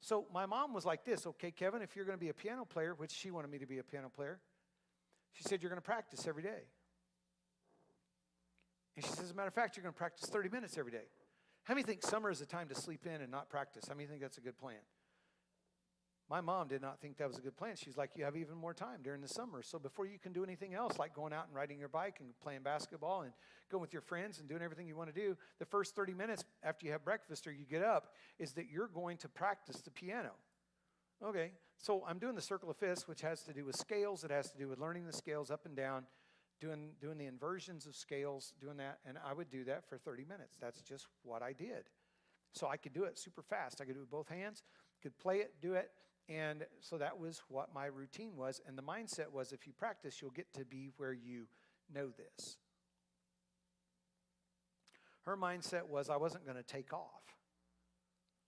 So my mom was like this, okay, Kevin, if you're going to be a piano player, which she wanted me to be a piano player, she said, you're going to practice every day. And she says, as a matter of fact, you're going to practice 30 minutes every day. How many think summer is a time to sleep in and not practice? How many think that's a good plan? My mom did not think that was a good plan. She's like, you have even more time during the summer. So before you can do anything else, like going out and riding your bike and playing basketball and going with your friends and doing everything you want to do, the first 30 minutes after you have breakfast or you get up is that you're going to practice the piano. Okay, so I'm doing the circle of fifths, which has to do with scales. It has to do with learning the scales up and down, doing the inversions of scales, doing that. And I would do that for 30 minutes. That's just what I did. So I could do it super fast. I could do it with both hands, could play it, do it. And so that was what my routine was. And the mindset was, if you practice, you'll get to be where you know this. Her mindset was I wasn't going to take off.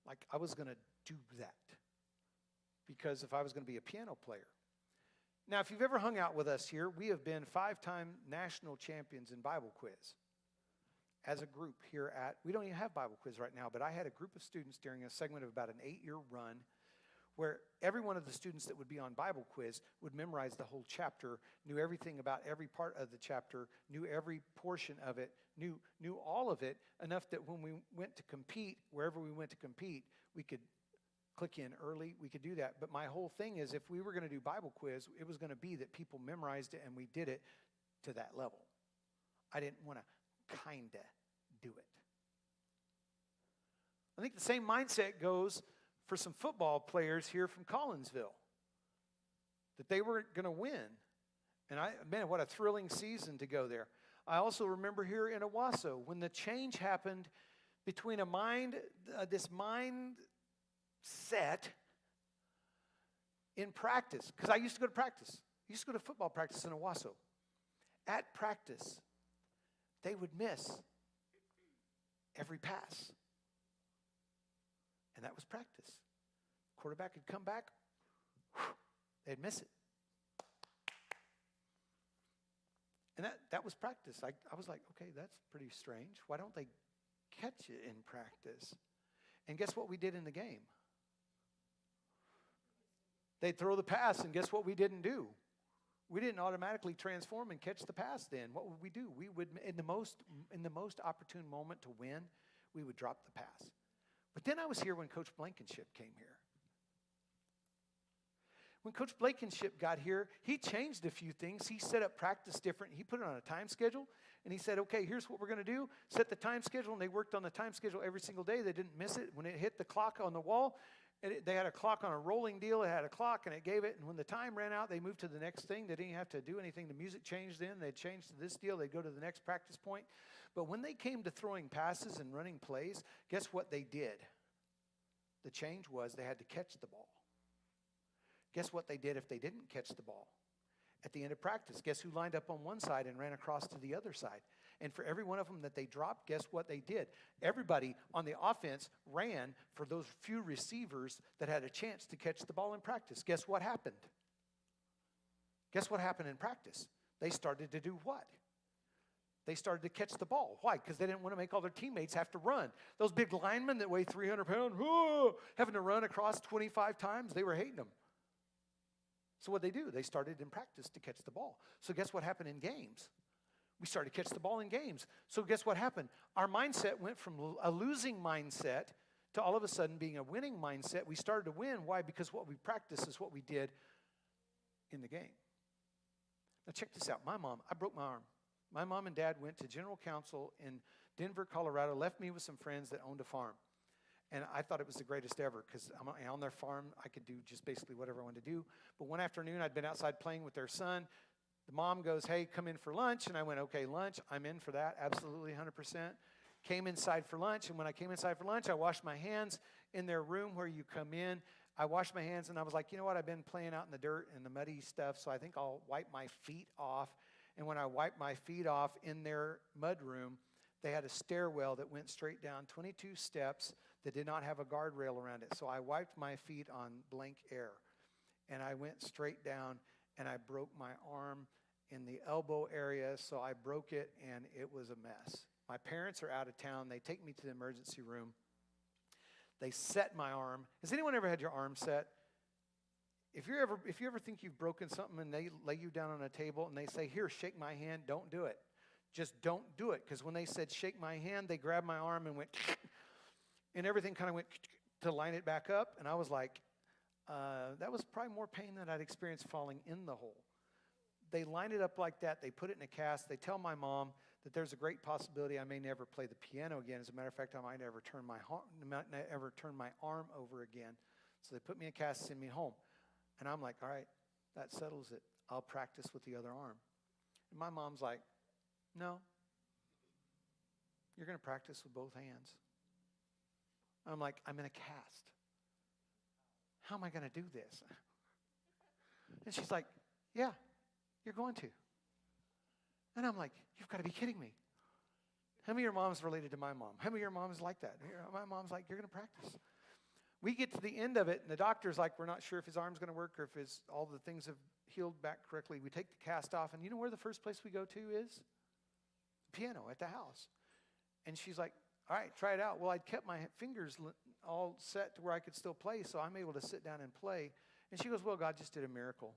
Like I was going to do that. Because if I was going to be a piano player. Now, if you've ever hung out with us here, we have been 5-time national champions in Bible quiz. As a group here we don't even have Bible quiz right now, but I had a group of students during a segment of about an 8-year run where every one of the students that would be on Bible quiz would memorize the whole chapter, knew everything about every part of the chapter, knew every portion of it, knew all of it, enough that when we went to compete, wherever we went to compete, we could click in early, we could do that. But my whole thing is if we were going to do Bible quiz, it was going to be that people memorized it and we did it to that level. I didn't want to kind of do it. I think the same mindset goes for some football players here from Collinsville, that they were going to win. And man, what a thrilling season to go there. I also remember here in Owasso when the change happened between this mindset in practice, because I used to go to practice. I used to go to football practice in Owasso. At practice, they would miss every pass. And that was practice. Quarterback would come back, they'd miss it. And that was practice. I was like, okay, that's pretty strange. Why don't they catch it in practice? And guess what we did in the game? They'd throw the pass, and guess what we didn't do? We didn't automatically transform and catch the pass then. What would we do? We would, in the most opportune moment to win, we would drop the pass. But then I was here when Coach Blankenship came here. When Coach Blankenship got here, he changed a few things. He set up practice different. He put it on a time schedule, and he said, okay, here's what we're going to do. Set the time schedule, and they worked on the time schedule every single day. They didn't miss it. When it hit the clock on the wall, they had a clock on a rolling deal. It had a clock, and it gave it. And when the time ran out, they moved to the next thing. They didn't have to do anything. The music changed then. They'd change to this deal. They'd go to the next practice point. But when they came to throwing passes and running plays, guess what they did? The change was they had to catch the ball. Guess what they did if they didn't catch the ball? At the end of practice, guess who lined up on one side and ran across to the other side? And for every one of them that they dropped, guess what they did? Everybody on the offense ran for those few receivers that had a chance to catch the ball in practice. Guess what happened? Guess what happened in practice? They started to do what? They started to catch the ball. Why? Because they didn't want to make all their teammates have to run. Those big linemen that weigh 300 pounds, having to run across 25 times, they were hating them. So what they do? They started in practice to catch the ball. So guess what happened in games? We started to catch the ball in games. So guess what happened? Our mindset went from a losing mindset to all of a sudden being a winning mindset. We started to win. Why? Because what we practiced is what we did in the game. Now check this out. I broke my arm. My mom and dad went to General Counsel in Denver, Colorado, left me with some friends that owned a farm. And I thought it was the greatest ever because on their farm, I could do just basically whatever I wanted to do. But one afternoon, I'd been outside playing with their son. The mom goes, hey, come in for lunch. And I went, okay, lunch. I'm in for that, absolutely 100%. Came inside for lunch. And when I came inside for lunch, I washed my hands in their room where you come in. I washed my hands, and I was like, you know what? I've been playing out in the dirt and the muddy stuff, so I think I'll wipe my feet off. And when I wiped my feet off in their mud room, they had a stairwell that went straight down 22 steps that did not have a guardrail around it. So I wiped my feet on blank air. And I went straight down, and I broke my arm in the elbow area. So I broke it, and it was a mess. My parents are out of town. They take me to the emergency room. They set my arm. Has anyone ever had your arm set? If you ever think you've broken something and they lay you down on a table and they say, here, shake my hand, don't do it. Just don't do it. Because when they said shake my hand, they grabbed my arm and went, and everything kind of went to line it back up. And I was like, that was probably more pain than I'd experienced falling in the hole. They line it up like that. They put it in a cast. They tell my mom that there's a great possibility I may never play the piano again. As a matter of fact, I might never turn my arm over again. So they put me in a cast, send me home. And I'm like, all right, that settles it. I'll practice with the other arm. And my mom's like, no, you're going to practice with both hands. I'm like, I'm in a cast. How am I going to do this? And she's like, yeah, you're going to. And I'm like, you've got to be kidding me. How many of your moms related to my mom? How many of your moms like that? My mom's like, you're going to practice. We get to the end of it, and the doctor's like, we're not sure if his arm's going to work or if all the things have healed back correctly. We take the cast off, and you know where the first place we go to is? The piano at the house. And she's like, all right, try it out. Well, I'd kept my fingers all set to where I could still play, so I'm able to sit down and play. And she goes, well, God just did a miracle.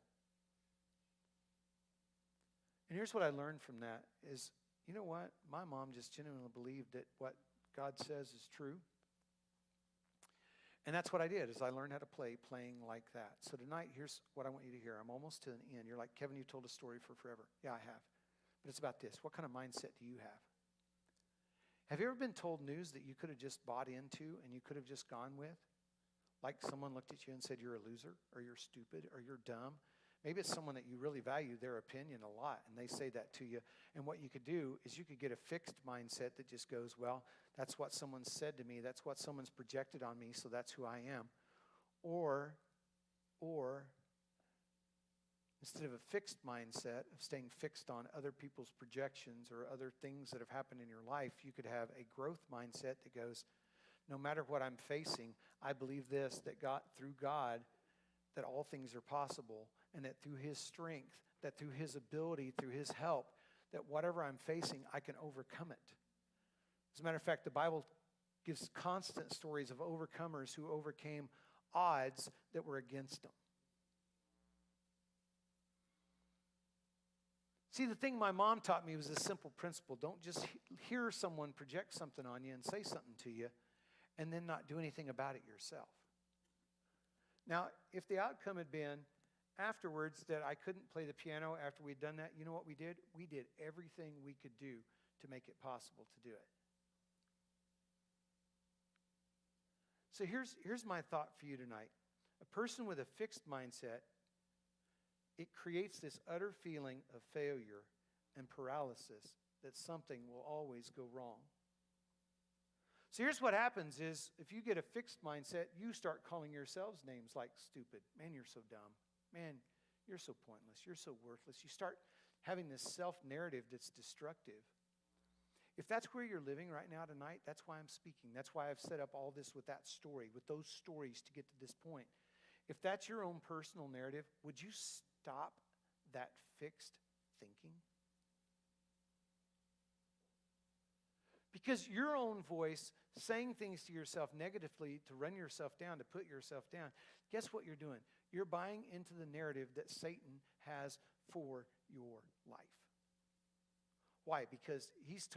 And here's what I learned from that is, you know what? My mom just genuinely believed that what God says is true. And that's what I did, is I learned how to play playing like that. So tonight, here's what I want you to hear. I'm almost to an end. You're like, Kevin, you told a story for forever. Yeah, I have. But it's about this. What kind of mindset do you have? Have you ever been told news that you could have just bought into and you could have just gone with? Like someone looked at you and said you're a loser, or you're stupid, or you're dumb. Maybe it's someone that you really value their opinion a lot, and they say that to you. And what you could do is you could get a fixed mindset that just goes, well, that's what someone said to me. That's what someone's projected on me, so that's who I am. Or instead of a fixed mindset of staying fixed on other people's projections or other things that have happened in your life, you could have a growth mindset that goes, no matter what I'm facing, I believe this, that God, through God, that all things are possible, and that through His strength, that through His ability, through His help, that whatever I'm facing, I can overcome it. As a matter of fact, the Bible gives constant stories of overcomers who overcame odds that were against them. See, the thing my mom taught me was a simple principle. Don't just hear someone project something on you and say something to you and then not do anything about it yourself. Now, if the outcome had been afterwards that I couldn't play the piano after we'd done that, you know what we did? We did everything we could do to make it possible to do it. So here's my thought for you tonight. A person with a fixed mindset, it creates this utter feeling of failure and paralysis that something will always go wrong. So here's what happens is, if you get a fixed mindset, you start calling yourselves names like stupid. Man, you're so dumb. Man, you're so pointless. You're so worthless. You start having this self-narrative that's destructive. If that's where you're living right now tonight, that's why I'm speaking. That's why I've set up all this with that story, with those stories to get to this point. If that's your own personal narrative, would you stop that fixed thinking? Because your own voice saying things to yourself negatively to run yourself down, to put yourself down, guess what you're doing? You're buying into the narrative that Satan has for your life. Why? Because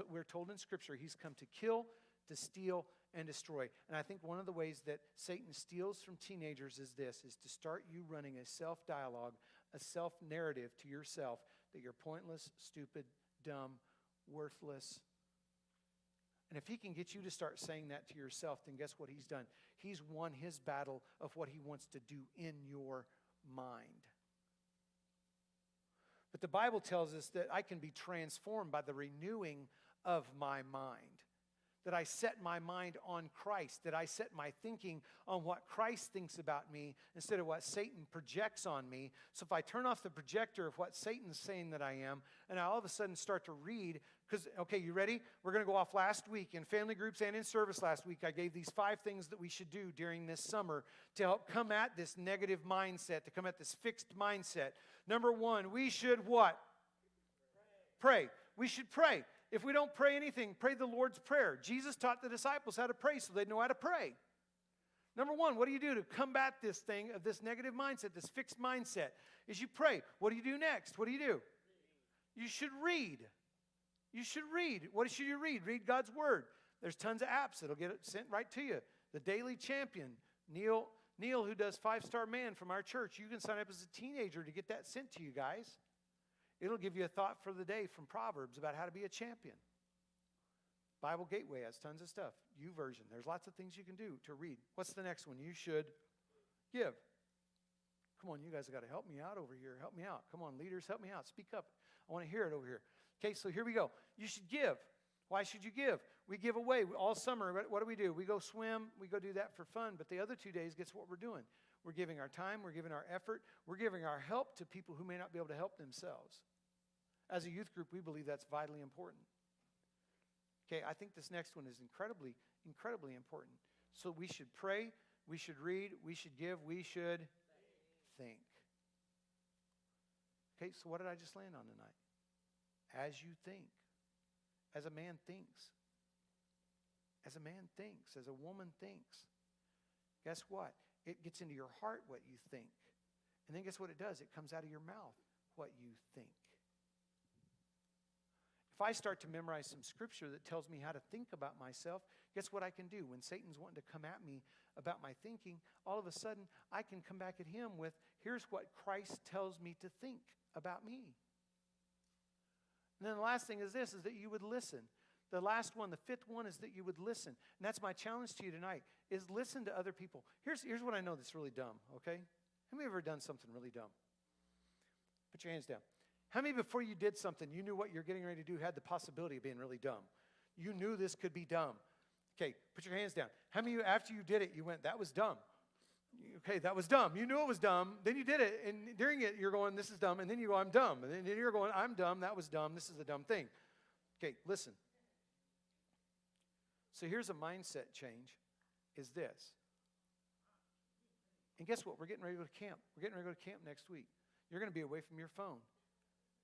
we're told in Scripture he's come to kill, to steal, and destroy. And I think one of the ways that Satan steals from teenagers is to start you running a self-dialogue, a self-narrative to yourself that you're pointless, stupid, dumb, worthless. And if he can get you to start saying that to yourself, then guess what he's done? He's won his battle of what he wants to do in your mind. But the Bible tells us that I can be transformed by the renewing of my mind. That I set my mind on Christ. That I set my thinking on what Christ thinks about me instead of what Satan projects on me. So if I turn off the projector of what Satan's saying that I am, and I all of a sudden start to read, because, okay, you ready? We're going to go off last week. In family groups and in service last week, I gave these 5 things that we should do during this summer to help come at this negative mindset, to come at this fixed mindset. Number 1, we should what? Pray. We should pray. If we don't pray anything, pray the Lord's Prayer. Jesus taught the disciples how to pray so they'd know how to pray. Number 1, what do you do to combat this thing of this negative mindset, this fixed mindset? Is you pray. What do you do next? What do? You should read. You should read. What should you read? Read God's Word. There's tons of apps that'll get it sent right to you. The Daily Champion. Neil, who does 5-Star Man from our church, you can sign up as a teenager to get that sent to you guys. It'll give you a thought for the day from Proverbs about how to be a champion. Bible Gateway has tons of stuff. YouVersion. There's lots of things you can do to read. What's the next one? You should give. Come on, you guys have got to help me out over here. Help me out. Come on, leaders, help me out. Speak up. I want to hear it over here. Okay, so here we go. You should give. Why should you give? We give away all summer. What do? We go swim. We go do that for fun. But the other 2 days, guess what we're doing? We're giving our time. We're giving our effort. We're giving our help to people who may not be able to help themselves. As a youth group, we believe that's vitally important. Okay, I think this next one is incredibly, incredibly important. So we should pray, we should read, we should give, we should think. Okay, so what did I just land on tonight? As you think. As a man thinks. As a man thinks. As a woman thinks. Guess what? It gets into your heart what you think. And then guess what it does? It comes out of your mouth what you think. If I start to memorize some scripture that tells me how to think about myself, guess what I can do? When Satan's wanting to come at me about my thinking, all of a sudden I can come back at him with, here's what Christ tells me to think about me. And then the last thing is this, is that you would listen. The last one, the fifth one, is that you would listen. And that's my challenge to you tonight, is listen to other people. Here's what I know that's really dumb, okay? Have you ever done something really dumb? Put your hands down. How many before you did something, you knew what you're getting ready to do had the possibility of being really dumb? You knew this could be dumb. Okay, put your hands down. How many of you, after you did it, you went, that was dumb? Okay, that was dumb. You knew it was dumb. Then you did it, and during it, you're going, this is dumb. And then you go, I'm dumb. And then you're going, I'm dumb. That was dumb. This is a dumb thing. Okay, listen. So here's a mindset change, is this. And guess what? We're getting ready to go to camp. We're getting ready to go to camp next week. You're going to be away from your phone.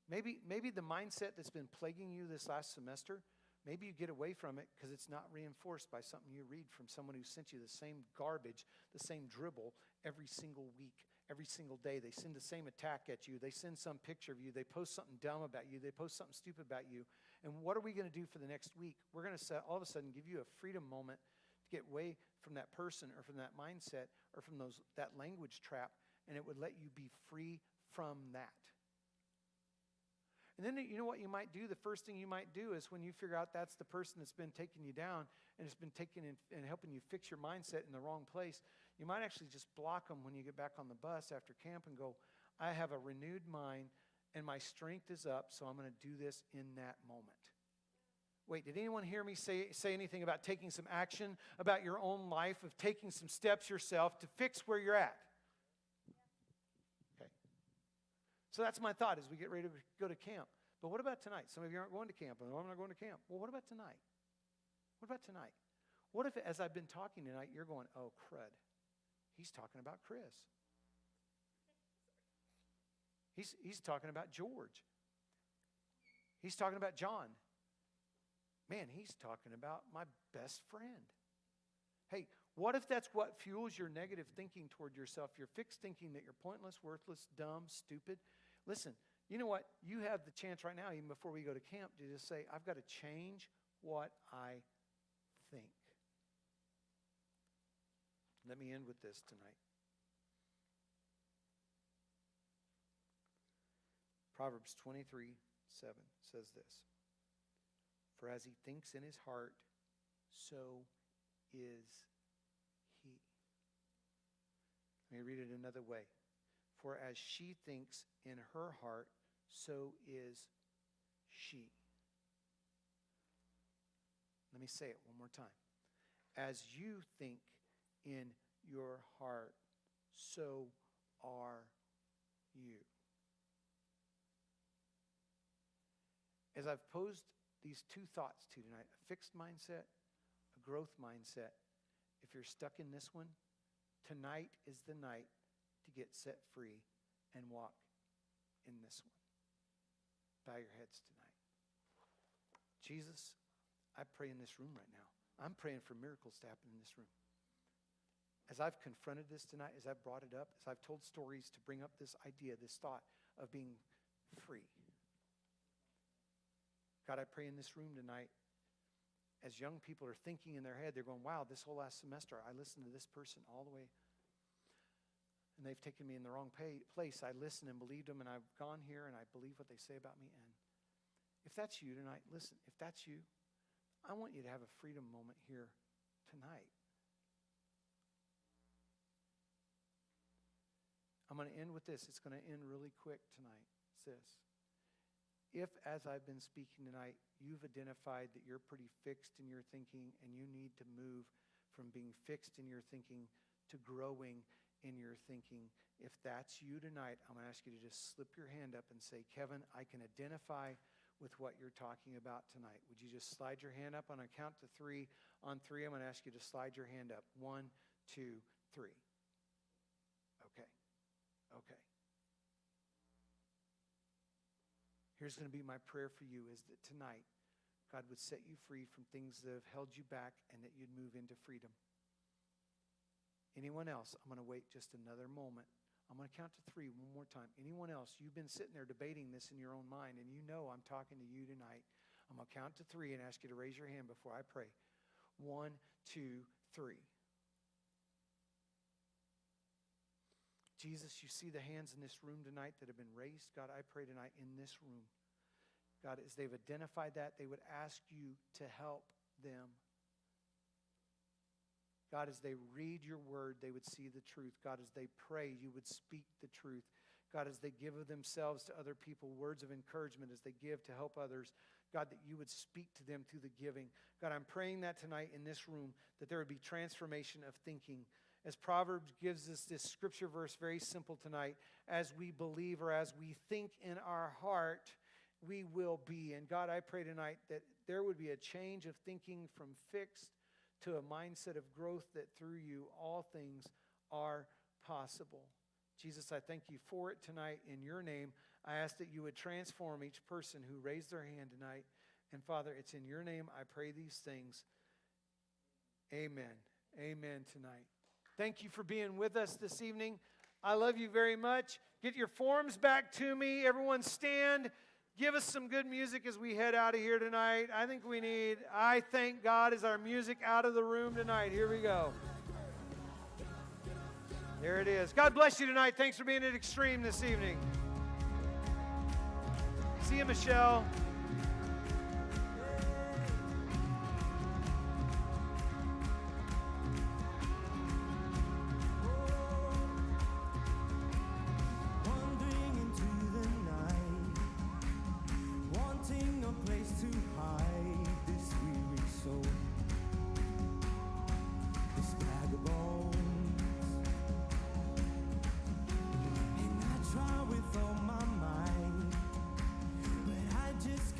Maybe the mindset that's been plaguing you this last semester, maybe you get away from it because it's not reinforced by something you read from someone who sent you the same garbage, the same dribble every single week, every single day. They send the same attack at you. They send some picture of you. They post something dumb about you. They post something stupid about you. And what are we going to do for the next week? We're going to all of a sudden give you a freedom moment to get away from that person or from that mindset or from that language trap, and it would let you be free from that. And then you know what you might do? The first thing you might do is when you figure out that's the person that's been taking you down and it's been taking and helping you fix your mindset in the wrong place, you might actually just block them when you get back on the bus after camp and go, I have a renewed mind and my strength is up, so I'm going to do this in that moment. Wait, did anyone hear me say anything about taking some action, about your own life, of taking some steps yourself to fix where you're at? So that's my thought as we get ready to go to camp. But what about tonight? Some of you aren't going to camp. I'm not going to camp. Well, what about tonight? What about tonight? What if, as I've been talking tonight, you're going, oh, crud. He's talking about Chris. He's talking about George. He's talking about John. Man, he's talking about my best friend. Hey, what if that's what fuels your negative thinking toward yourself? Your fixed thinking that you're pointless, worthless, dumb, stupid. Listen, you know what? You have the chance right now, even before we go to camp, to just say, I've got to change what I think. Let me end with this tonight. Proverbs 23:7 says this. For as he thinks in his heart, so is he. Let me read it another way. For as she thinks in her heart, so is she. Let me say it one more time. As you think in your heart, so are you. As I've posed these two thoughts to you tonight, a fixed mindset, a growth mindset, if you're stuck in this one, tonight is the night to get set free and walk in this one. Bow your heads tonight. Jesus, I pray in this room right now. I'm praying for miracles to happen in this room. As I've confronted this tonight, as I've brought it up, as I've told stories to bring up this idea, this thought of being free. God, I pray in this room tonight, as young people are thinking in their head, they're going, wow, this whole last semester, I listened to this person all the way, and they've taken me in the wrong place. I listened and believed them, and I've gone here, and I believe what they say about me. And if that's you tonight, listen, if that's you, I want you to have a freedom moment here tonight. I'm going to end with this. It's going to end really quick tonight. It's this. If, as I've been speaking tonight, you've identified that you're pretty fixed in your thinking and you need to move from being fixed in your thinking to growing in your thinking, if that's you tonight, I'm going to ask you to just slip your hand up and say, Kevin, I can identify with what you're talking about tonight? Would you just slide your hand up on a count to 3? On 3, I'm going to ask you to slide your hand up. 1, 2, 3. Okay. Okay. Here's going to be my prayer for you, is that tonight God would set you free from things that have held you back and that you'd move into freedom. Anyone else? I'm going to wait just another moment. I'm going to count to 3 one more time. Anyone else? You've been sitting there debating this in your own mind, and you know I'm talking to you tonight. I'm going to count to 3 and ask you to raise your hand before I pray. 1, 2, 3. Jesus, you see the hands in this room tonight that have been raised. God, I pray tonight in this room, God, as they've identified that, they would ask you to help them. God, as they read your word, they would see the truth. God, as they pray, you would speak the truth. God, as they give of themselves to other people, words of encouragement as they give to help others, God, that you would speak to them through the giving. God, I'm praying that tonight in this room, that there would be transformation of thinking. As Proverbs gives us this scripture verse, very simple tonight, as we believe or as we think in our heart, we will be. And God, I pray tonight that there would be a change of thinking from fixed to a mindset of growth, that through you all things are possible. Jesus, I thank you for it tonight in your name. I ask that you would transform each person who raised their hand tonight. And Father, it's in your name I pray these things. Amen. Amen tonight. Thank you for being with us this evening. I love you very much. Get your forms back to me. Everyone stand. Give us some good music as we head out of here tonight. I think we need I Thank God as our music out of the room tonight. Here we go. There it is. God bless you tonight. Thanks for being at Xtreme this evening. See you, Michelle. With all my might, but I just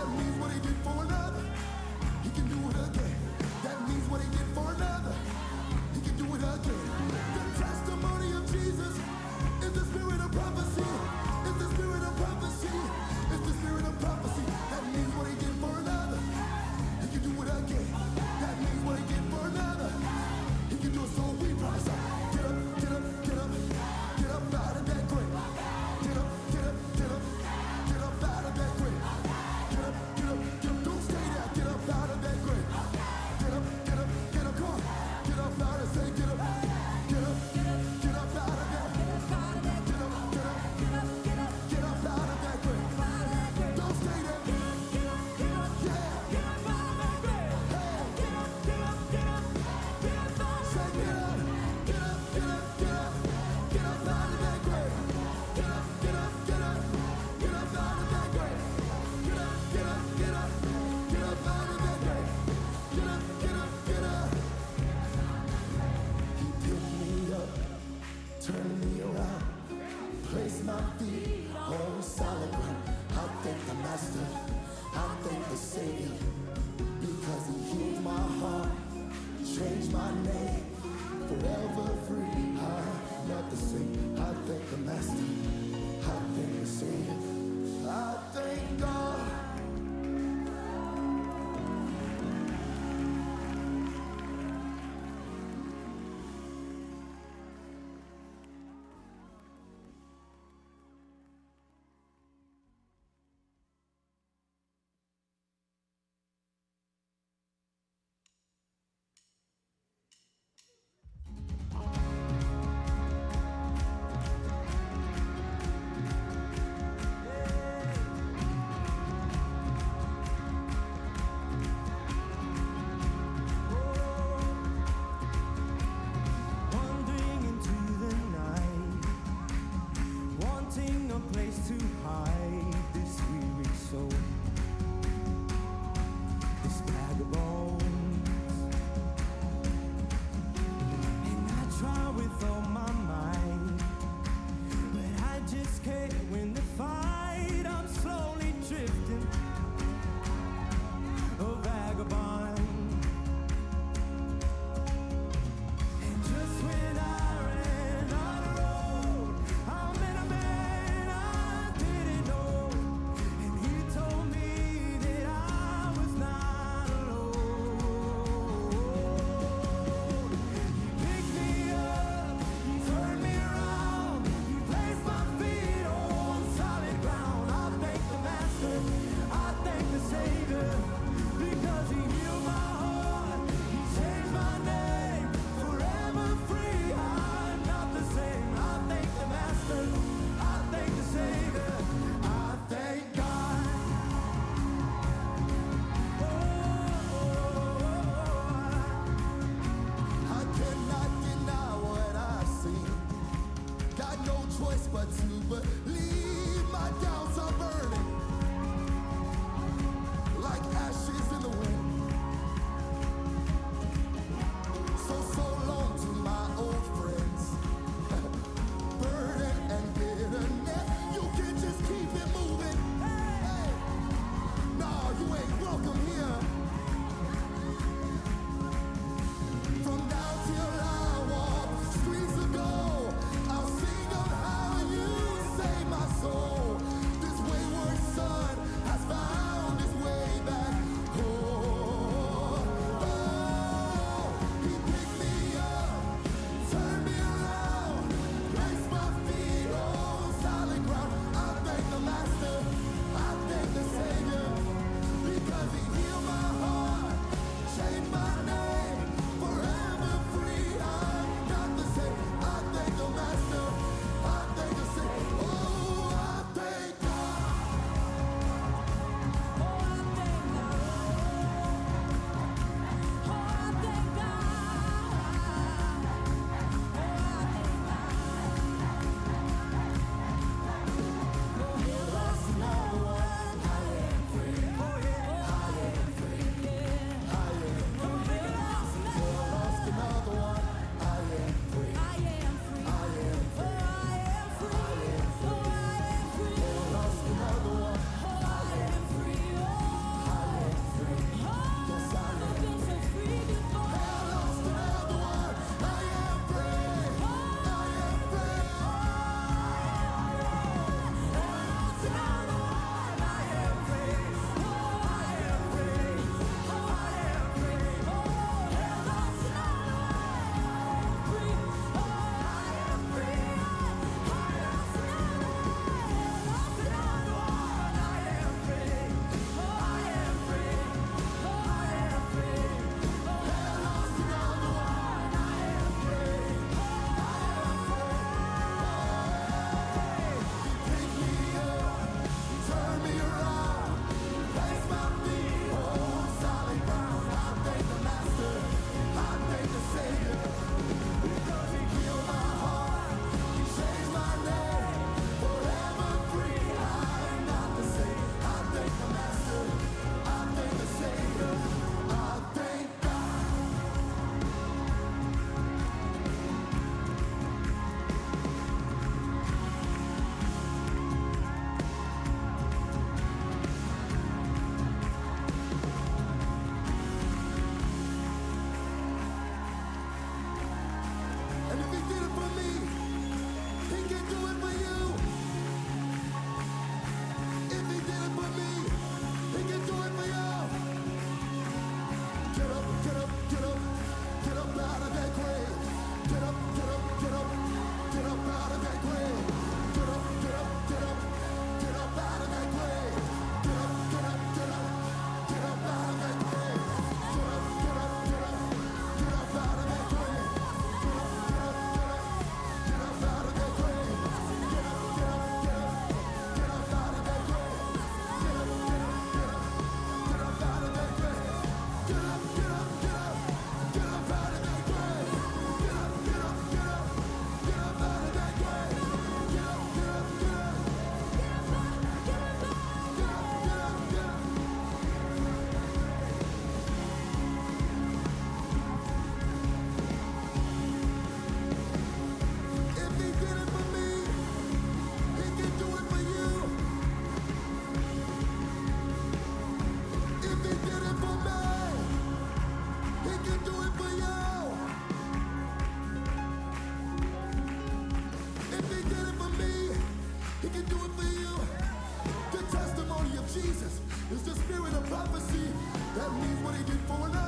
That means what he did for another, he can do it again. That means what he did for another, he can do it again. The testimony of Jesus is the spirit of prophecy. It's the spirit of prophecy. It's the spirit of prophecy. That means what he did for another, he can do it again. That means what he did for another, he can do it. So we prophesy. Get up, get up, get up, get up out of that grave. Get up, get up, get up, get up out of that grave. Get up, get up, get up. Don't stay there. Get up out of that grave. Get up, get up, get up. Come on. Get up out and say, get up, get up, get up out of that. Get up, get up, get up out of that grave. Don't stay there. Yeah. Say get up, get up, get up, get up, get up out of that grave. Get up, get up, get up, get up out of that grave. Get up, get up, get up, get up out of that grave. Get up, get up, get up. He picked me up, turned me around, placed my feet on solid ground. I thank the Master, I thank the Savior, because he healed my heart, changed my name, forever free. I'm not the same. I thank the Master, I thank the Savior, I thank God. That means what he did for another.